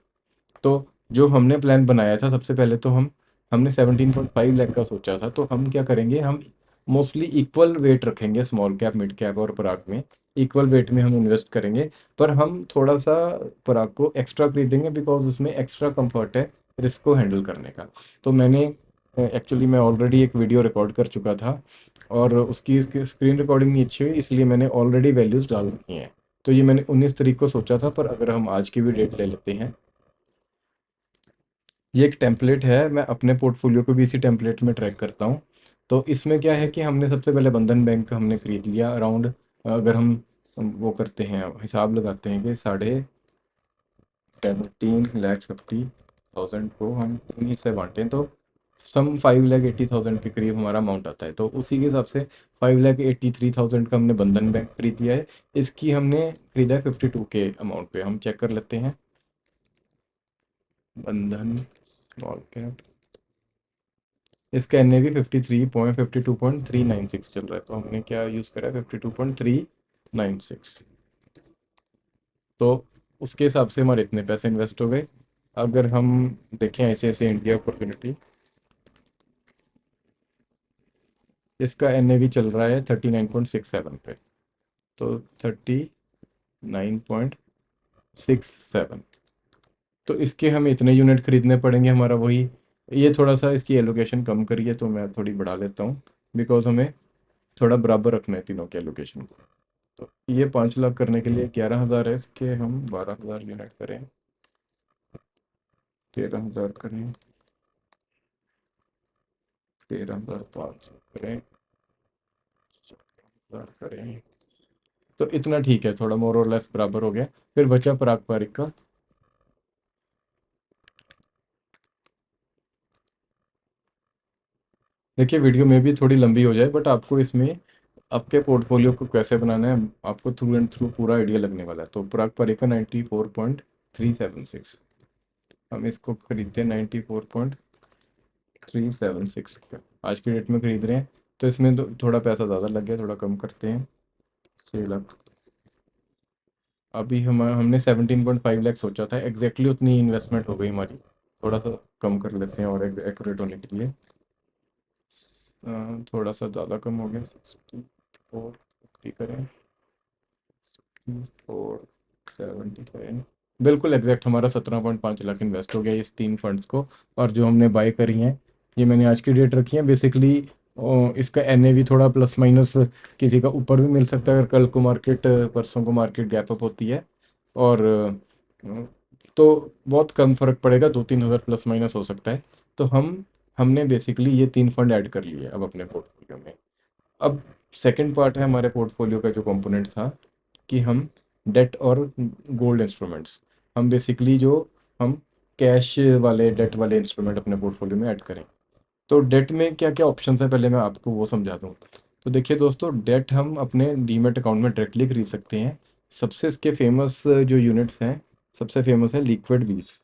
तो जो हमने प्लान बनाया था, सबसे पहले तो हमने 17.5 लाख का सोचा था। तो हम क्या करेंगे, हम मोस्टली इक्वल वेट रखेंगे, स्मॉल कैप मिड कैप और पराग में इक्वल वेट में हम इन्वेस्ट करेंगे। पर हम थोड़ा सा पराग को एक्स्ट्रा खरीदेंगे बिकॉज उसमें एक्स्ट्रा कंफर्ट है रिस्क को हैंडल करने का। तो मैंने एक्चुअली मैं ऑलरेडी एक वीडियो रिकॉर्ड कर चुका था, और उसकी स्क्रीन रिकॉर्डिंग नहीं अच्छी हुई, इसलिए मैंने ऑलरेडी वैल्यूज़ डाल रखी हैं। तो ये मैंने 19 तारीख को सोचा था, पर अगर हम आज की भी डेट ले लेते हैं, ये एक टेम्पलेट है, मैं अपने पोर्टफोलियो को भी इसी टेम्पलेट में ट्रैक करता हूँ। तो इसमें क्या है कि हमने सबसे पहले बंधन बैंक हमने खरीद लिया अराउंड, अगर हम वो करते हैं, हिसाब लगाते हैं कि 17,50,50,000 को हम उन्हीं से बांटें तो सम 5,80,000 के करीब हमारा अमाउंट आता है। तो उसी के हिसाब से 5,83,000 का हमने बंधन बैंक खरीद लिया है। इसकी हमने खरीदा है 52 के अमाउंट पे। हम चेक कर लेते हैं, बंधन स्मॉल कैप, इसका NAV 52.396 चल रहा है। तो हमने क्या यूज़ करा है, 52.396। तो उसके हिसाब से हमारे इतने पैसे इन्वेस्ट हो गए। अगर हम देखें ऐसे ऐसे इंडिया अपॉर्चुनिटी, इसका NAV चल रहा है 39.67 पे। तो 39.67, तो इसके हमें इतने यूनिट खरीदने पड़ेंगे, हमारा वही। ये थोड़ा सा इसकी एलोकेशन कम करिए, तो मैं थोड़ी बढ़ा लेता हूँ, बिकॉज हमें थोड़ा बराबर रखना है तीनों के एलोकेशन को। तो ये 5 लाख करने के लिए 11,000 है, इसके हम 12,000 यूनिट करें, 13,000 करें, 13,500 करें, 4,000 करें। तो इतना ठीक है, थोड़ा मोर और लेस बराबर हो गया। फिर बचा पारंपरिक का। देखिए वीडियो में भी थोड़ी लंबी हो जाए, बट आपको इसमें आपके पोर्टफोलियो को कैसे बनाना है आपको थ्रू एंड थ्रू पूरा आइडिया लगने वाला है। तो पारंपरिक का 94.376, हम इसको खरीदते हैं 94.376 का, आज की डेट में खरीद रहे हैं। तो इसमें तो थोड़ा पैसा ज़्यादा लग गया, थोड़ा कम करते हैं, 6 लाख। अभी हमने 17.5 लाख सोचा था, एग्जैक्टली उतनी इन्वेस्टमेंट हो गई हमारी। थोड़ा सा कम कर लेते हैं और एक्यूरेट होने के लिए, थोड़ा सा ज़्यादा कम हो गया, 64 करें, 477, बिल्कुल एग्जैक्ट हमारा 17.5 लाख इन्वेस्ट हो गया इस 3 फंड्स को। और जो हमने बाय करी हैं ये मैंने आज की डेट रखी है बेसिकली। इसका एनएवी थोड़ा प्लस माइनस किसी का ऊपर भी मिल सकता है अगर कल को मार्केट, परसों को मार्केट गैप अप होती है। और तो बहुत कम फर्क पड़ेगा, 2-3 हज़ार प्लस माइनस हो सकता है। तो हमने बेसिकली ये 3 फंड ऐड कर लिए अब अपने पोर्टफोलियो में। अब सेकंड पार्ट है हमारे पोर्टफोलियो का जो कंपोनेंट था कि हम डेट और गोल्ड इंस्ट्रूमेंट्स, हम बेसिकली जो हम कैश वाले डेट वाले इंस्ट्रूमेंट अपने पोर्टफोलियो में ऐड करें। तो डेट में क्या क्या ऑप्शंस है पहले मैं आपको वो समझा दूँ। तो देखिए दोस्तों, डेट हम अपने डीमेट अकाउंट में डायरेक्टली खरीद सकते हैं। सबसे इसके फेमस जो यूनिट्स हैं, सबसे फेमस है लिक्विड बीस।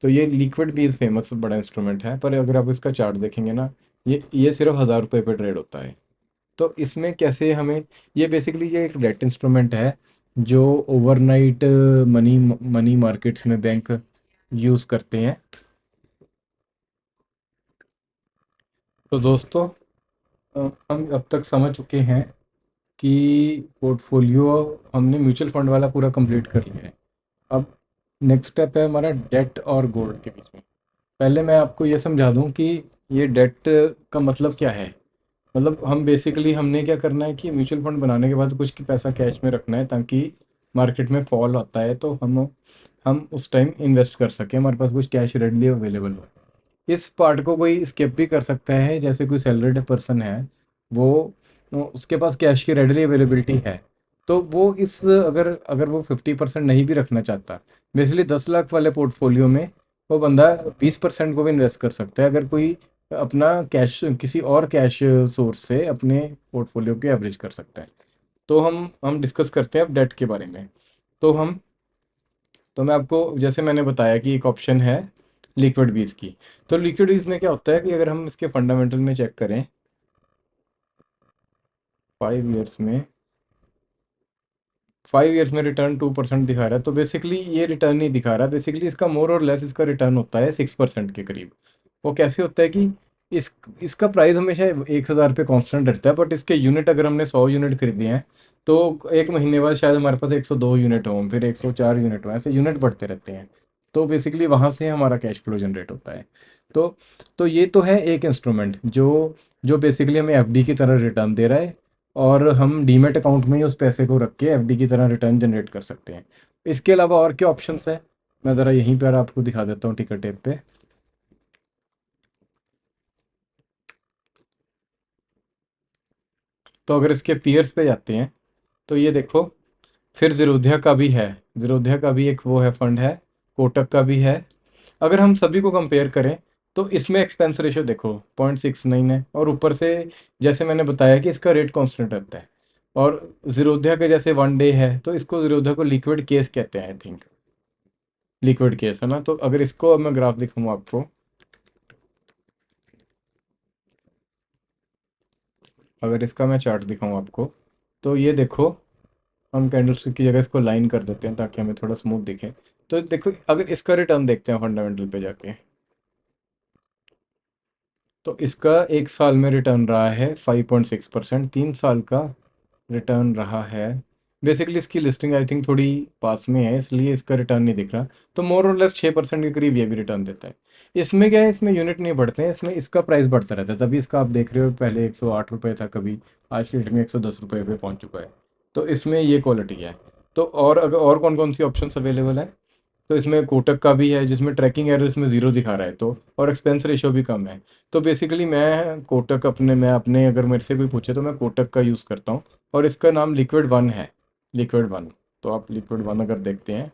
तो ये लिक्विड बीज फेमस बड़ा इंस्ट्रूमेंट है, पर अगर आप इसका चार्ट देखेंगे ना, ये सिर्फ 1000 रुपये पे ट्रेड होता है। तो इसमें कैसे हमें, ये बेसिकली ये एक डेट इंस्ट्रूमेंट है जो ओवरनाइट मनी मनी मार्केट्स में बैंक यूज़ करते हैं। तो दोस्तों, हम अब तक समझ चुके हैं कि पोर्टफोलियो हमने म्यूचुअल फंड वाला पूरा कंप्लीट कर लिया है। अब नेक्स्ट स्टेप है हमारा डेट और गोल्ड के बीच में। पहले मैं आपको ये समझा दूं कि ये डेट का मतलब क्या है। मतलब हम बेसिकली हमने क्या करना है कि म्यूचुअल फंड बनाने के बाद कुछ पैसा कैश में रखना है ताकि मार्केट में फॉल आता है तो हम उस टाइम इन्वेस्ट कर सकें, हमारे पास कुछ कैश रेडली अवेलेबल हो। इस पार्ट को कोई स्किप भी कर सकता है, जैसे कोई सैलरीड पर्सन है, वो उसके पास कैश की रेडली अवेलेबिलिटी है, तो वो इस अगर अगर वो 50% नहीं भी रखना चाहता, बेसिकली 10 लाख वाले पोर्टफोलियो में वो बंदा 20% को भी इन्वेस्ट कर सकता है अगर कोई अपना कैश किसी और कैश सोर्स से अपने पोर्टफोलियो के एवरेज कर सकता है। तो हम डिस्कस करते हैं अब डेट के बारे में। तो हम तो मैं आपको जैसे मैंने बताया कि एक ऑप्शन है लिक्विड बीज की। तो लिक्विड बीज में क्या होता है कि अगर हम इसके फंडामेंटल में चेक करें 5 ईयर्स में, 5 ईयर्स में रिटर्न 2% दिखा रहा है। तो बेसिकली ये रिटर्न नहीं दिखा रहा, बेसिकली इसका मोर और लेस इसका रिटर्न होता है 6% के करीब। वो कैसे होता है कि इस इसका प्राइस हमेशा 1000 पे कांस्टेंट रहता है, बट इसके यूनिट अगर हमने 100 यूनिट खरीदे हैं तो एक महीने बाद शायद हमारे पास 102 यूनिट हों, फिर 104 यूनिट हों, ऐसे यूनिट बढ़ते रहते हैं। तो बेसिकली वहाँ से हमारा कैश फ्लो जनरेट होता है। तो तो ये तो है एक इंस्ट्रूमेंट जो जो बेसिकली हमें एफडी की तरह रिटर्न दे रहा है, और हम डीमेट अकाउंट में ही उस पैसे को रख के एफडी की तरह रिटर्न जनरेट कर सकते हैं। इसके अलावा और क्या ऑप्शंस है, मैं ज़रा यहीं पर आपको दिखा देता हूँ टिकर टेप पे। तो अगर इसके पीयर्स पे जाते हैं तो ये देखो, फिर ज़ीरोध्या का भी है, ज़ीरोध्या का भी एक वो है फंड है, कोटक का भी है। अगर हम सभी को कंपेयर करें तो इसमें एक्सपेंस रेशियो देखो 0.69 है, और ऊपर से जैसे मैंने बताया कि इसका रेट कांस्टेंट रहता है। और ज़ीरोध्या के जैसे 1 डे है तो इसको ज़ीरोध्या को लिक्विड केस कहते हैं, आई थिंक लिक्विड केस है ना। तो अगर इसको अब मैं ग्राफ दिखाऊँ आपको, अगर इसका मैं चार्ट दिखाऊँ आपको, तो ये देखो, हम कैंडलस्टिक की जगह इसको लाइन कर देते हैं ताकि हमें थोड़ा स्मूथ दिखे। तो देखो अगर इसका रिटर्न देखते हैं फंडामेंटल पे जाके, तो इसका 1 साल में रिटर्न रहा है 5.6%, 3 साल का रिटर्न रहा है। बेसिकली इसकी लिस्टिंग आई थिंक थोड़ी पास में है इसलिए इसका रिटर्न नहीं दिख रहा। तो मोर और लेस 6% के करीब ये भी रिटर्न देता है। इसमें क्या है, इसमें यूनिट नहीं बढ़ते हैं, इसमें इसका प्राइस बढ़ता रहता है, तभी इसका आप देख रहे हो पहले 108 रुपये था, कभी आज की डेट में 110 रुपये पे पहुंच चुका है। तो इसमें ये क्वालिटी है। तो और अगर और कौन कौन सी ऑप्शन अवेलेबल है, तो इसमें कोटक का भी है जिसमें ट्रैकिंग एरर इसमें ज़ीरो दिखा रहा है, तो और एक्सपेंस रेशियो भी कम है। तो बेसिकली मैं अपने अगर मेरे से कोई पूछे तो मैं कोटक का यूज़ करता हूँ, और इसका नाम लिक्विड वन है, लिक्विड वन। तो आप लिक्विड वन अगर देखते हैं,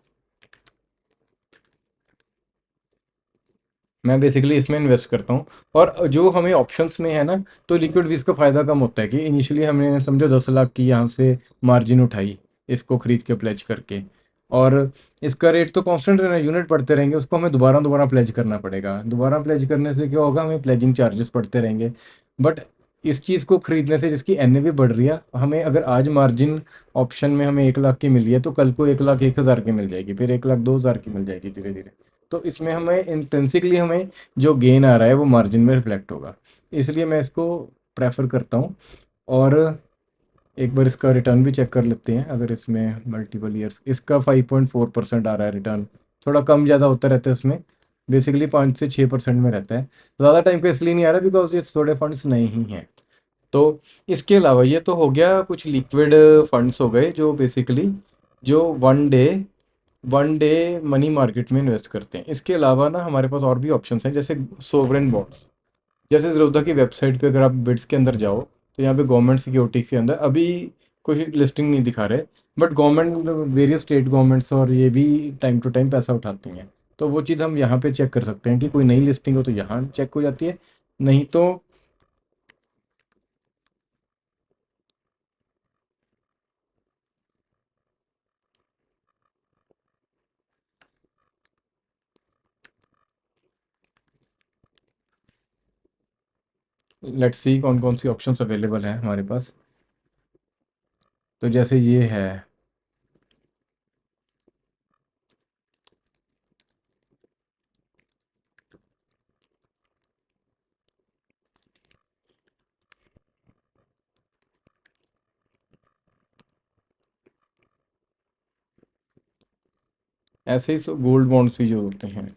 मैं बेसिकली इसमें इन्वेस्ट करता हूँ। और जो हमें ऑप्शंस में है ना, तो लिक्विड वीज का फ़ायदा कम होता है कि इनिशियली हमने समझो 10 लाख की यहाँ से मार्जिन उठाई इसको खरीद के प्लेज करके, और इसका रेट तो कांस्टेंट रहना, यूनिट बढ़ते रहेंगे, उसको हमें दोबारा दोबारा प्लेज करना पड़ेगा। दोबारा प्लेज करने से क्या होगा, हमें प्लेजिंग चार्जेस पड़ते रहेंगे। बट इस चीज़ को खरीदने से जिसकी एन बढ़ रही है, हमें अगर आज मार्जिन ऑप्शन में हमें 1 लाख की मिली है तो कल को 1 लाख 1 हज़ार की मिल जाएगी, फिर 1 लाख 2 हज़ार की मिल जाएगी धीरे धीरे। तो इसमें हमें इंट्रिंसिकली हमें जो गेन आ रहा है वो मार्जिन में रिफ्लेक्ट होगा, इसलिए मैं इसको प्रेफर करता हूँ। और एक बार इसका रिटर्न भी चेक कर लेते हैं। अगर इसमें मल्टीपल ईयर्स इसका 5.4% आ रहा है रिटर्न, थोड़ा कम ज़्यादा होता रहता है इसमें, बेसिकली 5 से 6% में रहता है। ज़्यादा टाइम का इसलिए नहीं आ रहा बिकॉज ये थोड़े फंड्स नहीं ही हैं। तो इसके अलावा ये तो हो गया कुछ लिक्विड फंड्स हो गए जो बेसिकली जो वन डे मनी मार्केट में इन्वेस्ट करते हैं। इसके अलावा ना हमारे पास और भी ऑप्शंस हैं, जैसे सोवरेन बॉन्ड्स। जैसे ज़ीरोधा की वेबसाइट पे अगर आप बिड्स के अंदर जाओ तो यहाँ पे गवर्नमेंट सिक्योरिटी के अंदर अभी कोई लिस्टिंग नहीं दिखा रहे, but government various state governments और ये भी टाइम टू टाइम पैसा उठाती हैं। तो वो चीज़ हम यहाँ पे चेक कर सकते हैं कि कोई नई लिस्टिंग हो तो यहाँ चेक हो जाती है, नहीं तो लेट्स सी कौन कौन सी ऑप्शंस अवेलेबल हैं हमारे पास। तो जैसे ये है, ऐसे ही गोल्ड बॉन्ड्स भी जो होते हैं,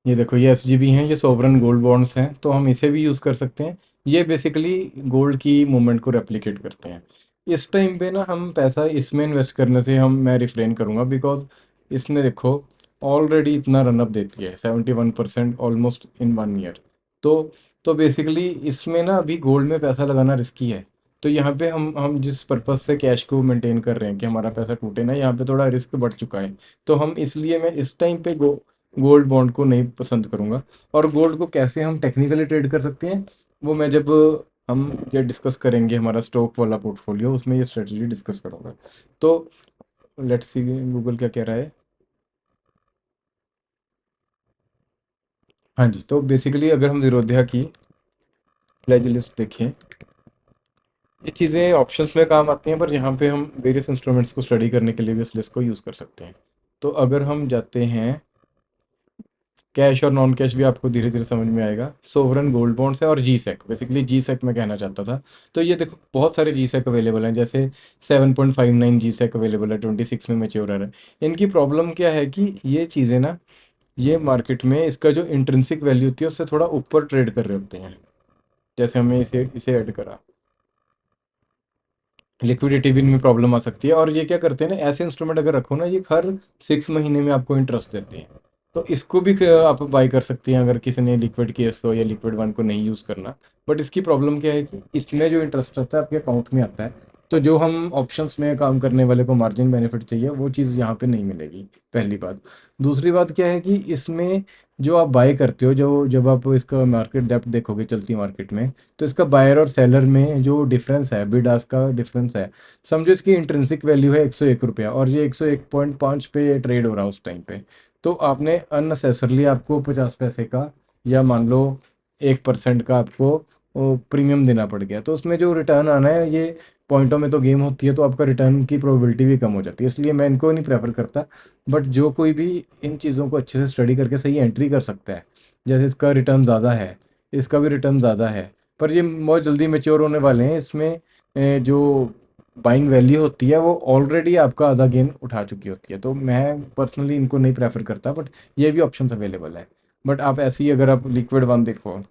ये देखो ये एसजीबी हैं, ये सोवरन गोल्ड बॉन्ड्स हैं, तो हम इसे भी यूज़ कर सकते हैं। ये बेसिकली गोल्ड की मूवमेंट को रेप्लिकेट करते हैं। इस टाइम पे ना हम पैसा इसमें इन्वेस्ट करने से मैं रिफ्रेन करूँगा, बिकॉज इसने देखो ऑलरेडी इतना रनअप देती है 71% ऑलमोस्ट इन 1 ईयर। तो तो बेसिकली इसमें ना अभी गोल्ड में पैसा लगाना रिस्की है। तो यहाँ पे हम जिस पर्पज़ से कैश को मेंटेन कर रहे हैं कि हमारा पैसा टूटे ना, यहाँ पे थोड़ा रिस्क बढ़ चुका है। तो हम इसलिए मैं इस टाइम पे गोल्ड बॉन्ड को नहीं पसंद करूंगा। और गोल्ड को कैसे हम टेक्निकली ट्रेड कर सकते हैं, वो मैं जब हम ये डिस्कस करेंगे हमारा स्टॉक वाला पोर्टफोलियो, उसमें ये स्ट्रेटजी डिस्कस करूंगा। तो लेट्स सी गूगल क्या कह रहा है। हाँ जी, तो बेसिकली अगर हम जीरोधा की प्लेज लिस्ट देखें, ये चीज़ें ऑप्शंस में काम आती हैं, पर यहाँ पे हम वेरियस इंस्ट्रूमेंट्स को स्टडी करने के लिए भी इस लिस्ट को यूज़ कर सकते हैं। तो अगर हम जाते हैं, कैश और नॉन कैश भी आपको धीरे धीरे समझ में आएगा। सोवरन गोल्ड बॉन्ड्स है और जी सेक, बेसिकली जी सेक मैं कहना चाहता था। तो ये देखो बहुत सारे जी सेक अवेलेबल हैं, जैसे 7.59 जी सेक अवेलेबल है, 26 में मेच्योर है। इनकी प्रॉब्लम क्या है कि ये चीज़ें ना, ये मार्केट में इसका जो इंट्रिंसिक वैल्यू होती है उससे थोड़ा ऊपर ट्रेड कर रहे होते हैं। जैसे हमने इसे इसे ऐड करा, लिक्विडिटी भी इनमें प्रॉब्लम आ सकती है। और ये क्या करते हैं ना, ऐसे इंस्ट्रूमेंट अगर रखो ना, ये हर 6 महीने में आपको इंटरेस्ट देते हैं। तो इसको भी आप बाई कर सकती हैं अगर किसी ने लिक्विड केस हो या लिक्विड वन को नहीं यूज़ करना। बट इसकी प्रॉब्लम क्या है कि इसमें जो इंटरेस्ट रहता है आपके अकाउंट में आता है। तो जो हम ऑप्शंस में काम करने वाले को मार्जिन बेनिफिट चाहिए, वो चीज़ यहाँ पे नहीं मिलेगी, पहली बात। दूसरी बात क्या है कि इसमें जो आप बाय करते हो, जो जब आप इसका मार्केट डेप्थ देखोगे चलती मार्केट में, तो इसका बायर और सेलर में जो डिफरेंस है, बिड आस्क का डिफरेंस है, समझो इसकी इंट्रिंसिक वैल्यू है 101 रुपया और ये 101.5 पे ट्रेड हो रहा है उस टाइम पे। तो आपने अननेसेसरली आपको 50 पैसे का या मान लो 1% का आपको प्रीमियम देना पड़ गया। तो उसमें जो रिटर्न आना है, ये पॉइंटों में तो गेम होती है, तो आपका रिटर्न की प्रोबेबिलिटी भी कम हो जाती है, इसलिए मैं इनको नहीं प्रेफर करता। बट जो कोई भी इन चीज़ों को अच्छे से स्टडी करके सही एंट्री कर सकता है, जैसे इसका रिटर्न ज़्यादा है, इसका भी रिटर्न ज़्यादा है, पर ये बहुत जल्दी मेच्योर होने वाले हैं। इसमें जो बाइंग वैल्यू होती है वो ऑलरेडी आपका आधा गेन उठा चुकी होती है। तो मैं पर्सनली इनको नहीं प्रेफर करता, बट ये भी ऑप्शंस अवेलेबल है। बट आप ऐसे ही अगर आप लिक्विड वन देखो,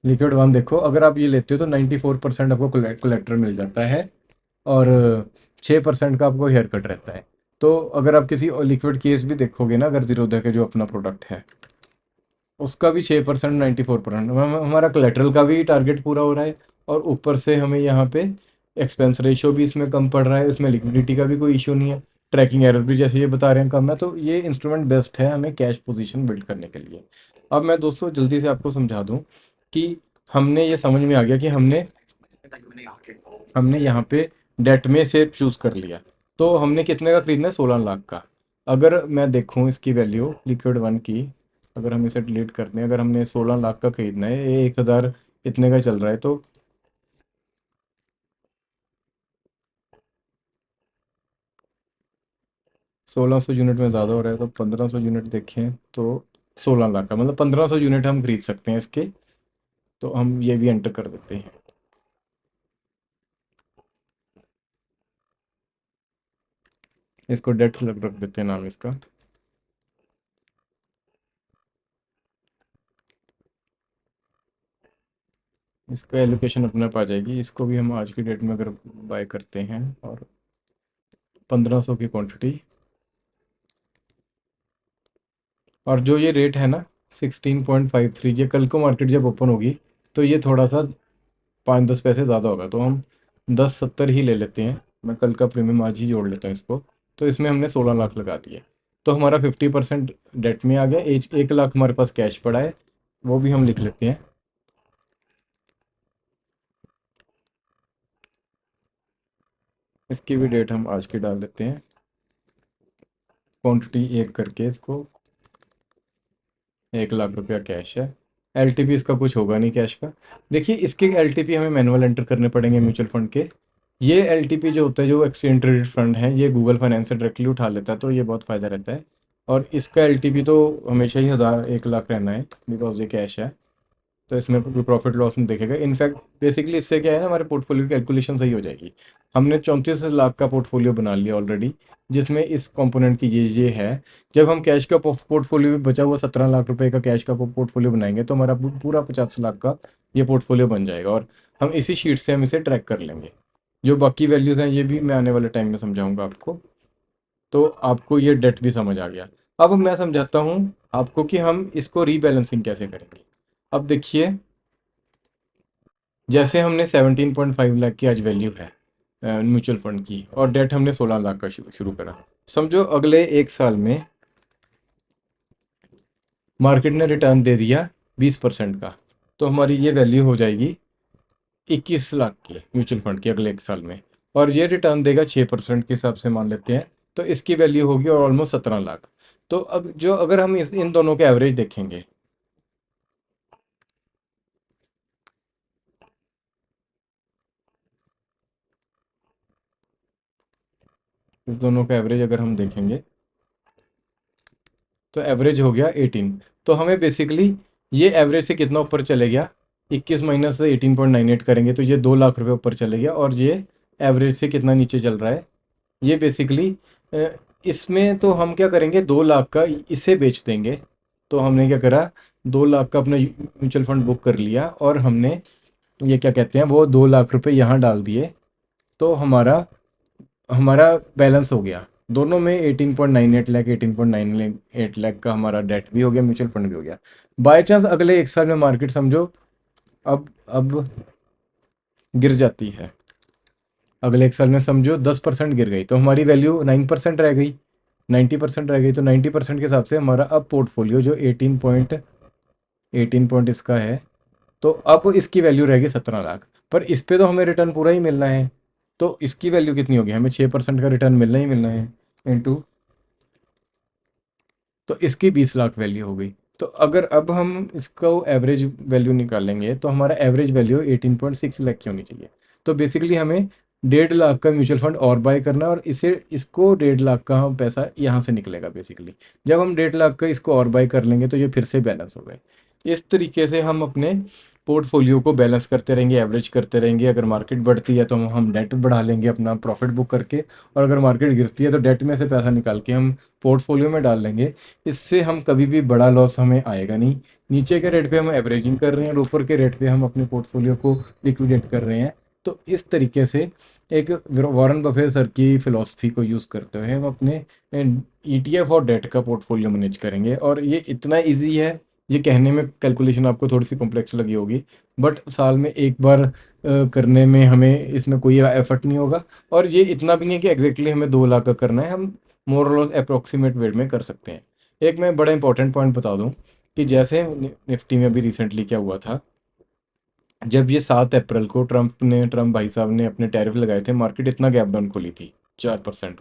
लिक्विड वन देखो, अगर आप ये लेते हो तो 94% आपको कोलेक्टर मिल जाता है और 6% का आपको हेयर कट रहता है। तो अगर आप किसी लिक्विड केस भी देखोगे ना, अगर जीरोधा के जो अपना प्रोडक्ट है, उसका भी 6%, 94%, हमारा कोलेट्रल का भी टारगेट पूरा हो रहा है। और ऊपर से हमें यहाँ पे एक्सपेंस रेशियो भी इसमें कम पड़ रहा है, इसमें लिक्विडिटी का भी कोई इशू नहीं है, ट्रैकिंग एरर भी जैसे ये बता रहे हैं कम है। तो ये इंस्ट्रूमेंट बेस्ट है हमें कैश पोजीशन बिल्ड करने के लिए। अब मैं दोस्तों जल्दी से आपको समझा दूँ कि हमने ये समझ में आ गया कि हमने यहाँ पे डेट में से चूज़ कर लिया। तो हमने कितने का खरीदना है, 16 लाख का। अगर मैं देखूँ इसकी वैल्यू लिक्विड वन की, अगर हम इसे डिलीट करते हैं, अगर हमने 16 लाख का खरीदना है, ये 1000 इतने का चल रहा है, तो 1600 यूनिट में ज़्यादा हो रहा है, तो 1500 यूनिट देखें तो 16 लाख का, मतलब 1500 यूनिट हम खरीद सकते हैं इसके। तो हम ये भी एंटर कर देते हैं। इसको डेट रख देते हैं नाम इसका। इसका एलोकेशन अपने आप आ जाएगी। इसको भी हम आज की डेट में अगर बाय करते हैं, और 1500 की क्वांटिटी, और जो ये रेट है ना 16.53, ये कल को मार्केट जब ओपन होगी तो ये थोड़ा सा 5-10 पैसे ज़्यादा होगा, तो हम 10.70 ही ले लेते हैं। मैं कल का प्रीमियम आज ही जोड़ लेता हूँ इसको। तो इसमें हमने 16 लाख लगा दिए, तो हमारा 50% डेट में आ गया। 1 लाख हमारे पास कैश पड़ा है, वो भी हम लिख लेते हैं। इसकी भी डेट हम आज की डाल देते हैं, क्वांटिटी 1 करके इसको। 1 लाख रुपया कैश है। एलटीपी इसका कुछ होगा नहीं कैश का। देखिए, इसके एलटीपी हमें मैनुअल एंटर करने पड़ेंगे म्यूचुअल फंड के। ये एलटीपी जो होता है, जो एक्सचेंज ट्रेडेड फंड है, ये गूगल फाइनेंस से डायरेक्टली उठा लेता है, तो ये बहुत फ़ायदा रहता है। और इसका एलटीपी तो हमेशा ही 1 लाख रहना है, बिकॉज ये कैश है। तो इसमें कोई प्रॉफिट लॉस नहीं देखेगा। इनफैक्ट बेसिकली इससे क्या है ना, हमारे पोर्टफोलियो की कैलकुलेशन सही हो जाएगी। हमने 34 लाख का पोर्टफोलियो बना लिया ऑलरेडी, जिसमें इस कंपोनेंट की ये है। जब हम कैश का पोर्टफोलियो बचा हुआ 17 लाख रुपए का कैश का पोर्टफोलियो बनाएंगे, तो हमारा पूरा 50 लाख का ये पोर्टफोलियो बन जाएगा। और हम इसी शीट से हम इसे ट्रैक कर लेंगे। जो बाकी वैल्यूज़ हैं, ये भी मैं आने वाले टाइम में समझाऊंगा आपको। तो आपको ये डेट भी समझ आ गया। अब मैं समझाता हूँ आपको कि हम इसको रीबैलेंसिंग कैसे करेंगे। अब देखिए, जैसे हमने 17.5 लाख की आज वैल्यू है म्यूचुअल फंड की, और डेट हमने 16 लाख का शुरू करा। समझो अगले 1 साल में मार्केट ने रिटर्न दे दिया 20% का, तो हमारी ये वैल्यू हो जाएगी 21 लाख की म्यूचुअल फंड की अगले 1 साल में। और ये रिटर्न देगा 6% के हिसाब से मान लेते हैं, तो इसकी वैल्यू होगी और ऑलमोस्ट 17 लाख। तो अब जो अगर हम इन दोनों के एवरेज देखेंगे, इस दोनों का एवरेज अगर हम देखेंगे, तो एवरेज हो गया 18। तो हमें बेसिकली ये एवरेज से कितना ऊपर चले गया, 21 माइनस से 18.98 करेंगे तो ये 2 लाख रुपए ऊपर चले गया। और ये एवरेज से कितना नीचे चल रहा है, ये बेसिकली इसमें तो हम क्या करेंगे, 2 लाख का इसे बेच देंगे। तो हमने क्या करा, 2 लाख का अपना म्यूचुअल फंड बुक कर लिया, और हमने ये क्या कहते हैं, वो 2 लाख रुपए यहाँ डाल दिए। तो हमारा हमारा बैलेंस हो गया दोनों में 18.98 लाख, 18.98 लाख का हमारा डेट भी हो गया, म्यूचुअल फंड भी हो गया। बाय चांस अगले 1 साल में मार्केट समझो अब गिर जाती है, अगले 1 साल में समझो 10% गिर गई, तो हमारी वैल्यू 9% रह गई, 90% रह गई। तो 90% के हिसाब से हमारा अब पोर्टफोलियो जो 18 पॉइंट इसका है, तो अब इसकी वैल्यू रहेगी 17 लाख। पर इस पे तो हमें रिटर्न पूरा ही मिलना है, तो इसकी वैल्यू कितनी होगी, हमें 6% का रिटर्न मिलना ही मिलना है, इनटू, तो इसकी 20 लाख वैल्यू हो गई। तो अगर अब हम इसको एवरेज वैल्यू निकालेंगे, तो हमारा एवरेज वैल्यू 18.6 लाख की होनी चाहिए। तो बेसिकली हमें 1.5 लाख का म्यूचुअल फंड और बाय करना है, और इसको 1.5 लाख का हम पैसा यहाँ से निकलेगा बेसिकली। जब हम 1.5 लाख का इसको और बाय कर लेंगे, तो ये फिर से बैलेंस हो गए। इस तरीके से हम अपने पोर्टफोलियो को बैलेंस करते रहेंगे, एवरेज करते रहेंगे। अगर मार्केट बढ़ती है तो हम डेट बढ़ा लेंगे अपना प्रॉफिट बुक करके, और अगर मार्केट गिरती है तो डेट में से पैसा निकाल के हम पोर्टफोलियो में डाल लेंगे। इससे हम कभी भी बड़ा लॉस हमें आएगा नहीं। नीचे के रेट पे हम एवरेजिंग कर रहे हैं और ऊपर के रेट पे हम अपने पोर्टफोलियो को लिक्विडेट कर रहे हैं। तो इस तरीके से एक वॉरेन बफे सर की फिलॉसफी को यूज़ करते हुए हम अपने ईटीएफ और डेट का पोर्टफोलियो मैनेज करेंगे। और ये इतना ईजी है, ये कहने में कैलकुलेशन आपको थोड़ी सी कॉम्प्लेक्स लगी होगी, बट साल में एक बार करने में हमें इसमें कोई एफर्ट नहीं होगा। और ये इतना भी नहीं है कि एग्जैक्टली हमें 2 लाख का करना है, हम मोर और अप्रोक्सीमेट वेट में कर सकते हैं। एक मैं बड़ा इंपॉर्टेंट पॉइंट बता दूं कि जैसे निफ्टी में अभी रिसेंटली क्या हुआ था, जब ये 7 अप्रैल को ट्रम्प भाई साहब ने अपने टैरिफ लगाए थे, मार्केट इतना गैप डाउन खुली थी 4%।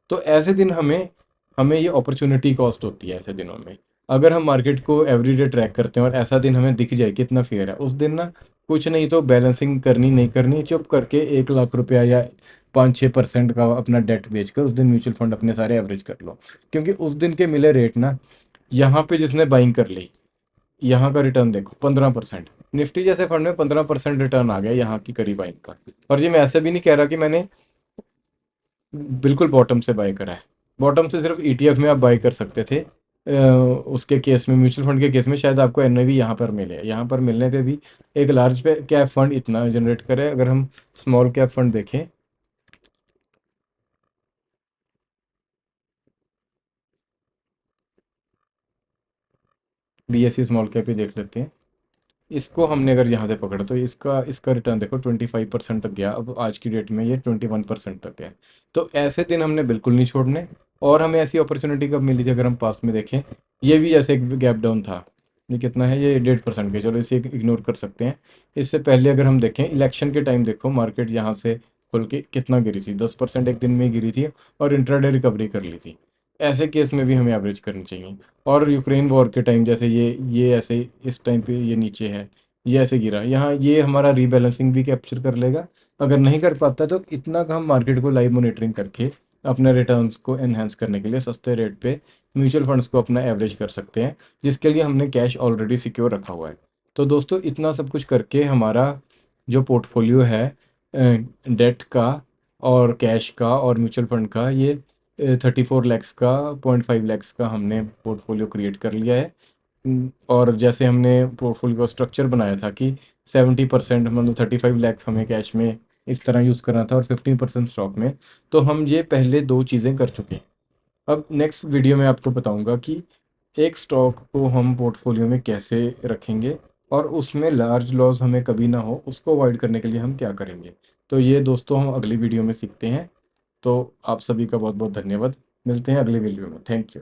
तो ऐसे दिन हमें हमें ये अपॉर्चुनिटी कॉस्ट होती है ऐसे दिनों में। अगर हम मार्केट को एवरीडे ट्रैक करते हैं और ऐसा दिन हमें दिख जाए कितना फेयर है, उस दिन ना कुछ नहीं तो बैलेंसिंग करनी नहीं करनी, चुप करके 1 लाख रुपया या 5-6% का अपना डेट बेच कर उस दिन म्यूचुअल फंड अपने सारे एवरेज कर लो। क्योंकि उस दिन के मिले रेट ना, यहाँ पे जिसने बाइंग कर ली, यहाँ का रिटर्न देखो 15%। निफ्टी जैसे फंड में 15% रिटर्न आ गया यहाँ की करीब बाइंग का। और ये मैं ऐसे भी नहीं कह रहा कि मैंने बिल्कुल बॉटम से बाय करा है। बॉटम से सिर्फ ईटीएफ में आप बाय कर सकते थे। उसके केस में, म्यूचुअल फंड के केस में शायद आपको एनएवी यहाँ पर मिले, यहाँ पर मिलने पे भी एक लार्ज पे कैप फंड इतना जनरेट करे। अगर हम स्मॉल कैप फंड देखें, बीएससी स्मॉल कैप ही देख लेते हैं। इसको हमने अगर यहाँ से पकड़ा तो इसका इसका रिटर्न देखो 25% तक गया। अब आज की डेट में ये 21% तक है। तो ऐसे दिन हमने बिल्कुल नहीं छोड़ने। और हमें ऐसी अपॉर्चुनिटी कब मिली थी, अगर हम पास में देखें, ये भी जैसे एक गैप डाउन था। ये कितना है, ये 1.5% के, चलो इसे इग्नोर कर सकते हैं। इससे पहले अगर हम देखें इलेक्शन के टाइम, देखो मार्केट यहाँ से खुल के कितना गिरी थी, 10% एक दिन में गिरी थी और इंट्राडे रिकवरी कर ली थी। ऐसे केस में भी हमें एवरेज करनी चाहिए। और यूक्रेन वॉर के टाइम जैसे ये ऐसे इस टाइम पे ये नीचे है, ये ऐसे गिरा, यहाँ ये हमारा रीबैलेंसिंग भी कैप्चर कर लेगा। अगर नहीं कर पाता तो इतना का हम मार्केट को लाइव मॉनिटरिंग करके अपने रिटर्न्स को एनहेंस करने के लिए सस्ते रेट पे म्यूचुअल फंड्स को अपना एवरेज कर सकते हैं, जिसके लिए हमने कैश ऑलरेडी सिक्योर रखा हुआ है। तो दोस्तों इतना सब कुछ करके हमारा जो पोर्टफोलियो है डेट का और कैश का और म्यूचुअल फंड का, ये 34 लैक्स का, 0.5 लैक्स का हमने पोर्टफोलियो क्रिएट कर लिया है। और जैसे हमने पोर्टफोलियो का स्ट्रक्चर बनाया था कि 70%, मतलब 35 लैक्स हमें कैश में इस तरह यूज़ करना था और 15% स्टॉक में, तो हम ये पहले दो चीज़ें कर चुके हैं। अब नेक्स्ट वीडियो में आपको बताऊंगा कि एक स्टॉक को हम पोर्टफोलियो में कैसे रखेंगे और उसमें लार्ज लॉस हमें कभी ना हो, उसको अवॉइड करने के लिए हम क्या करेंगे। तो ये दोस्तों हम अगली वीडियो में सीखते हैं। तो आप सभी का बहुत बहुत धन्यवाद। मिलते हैं अगली वीडियो में। Thank you.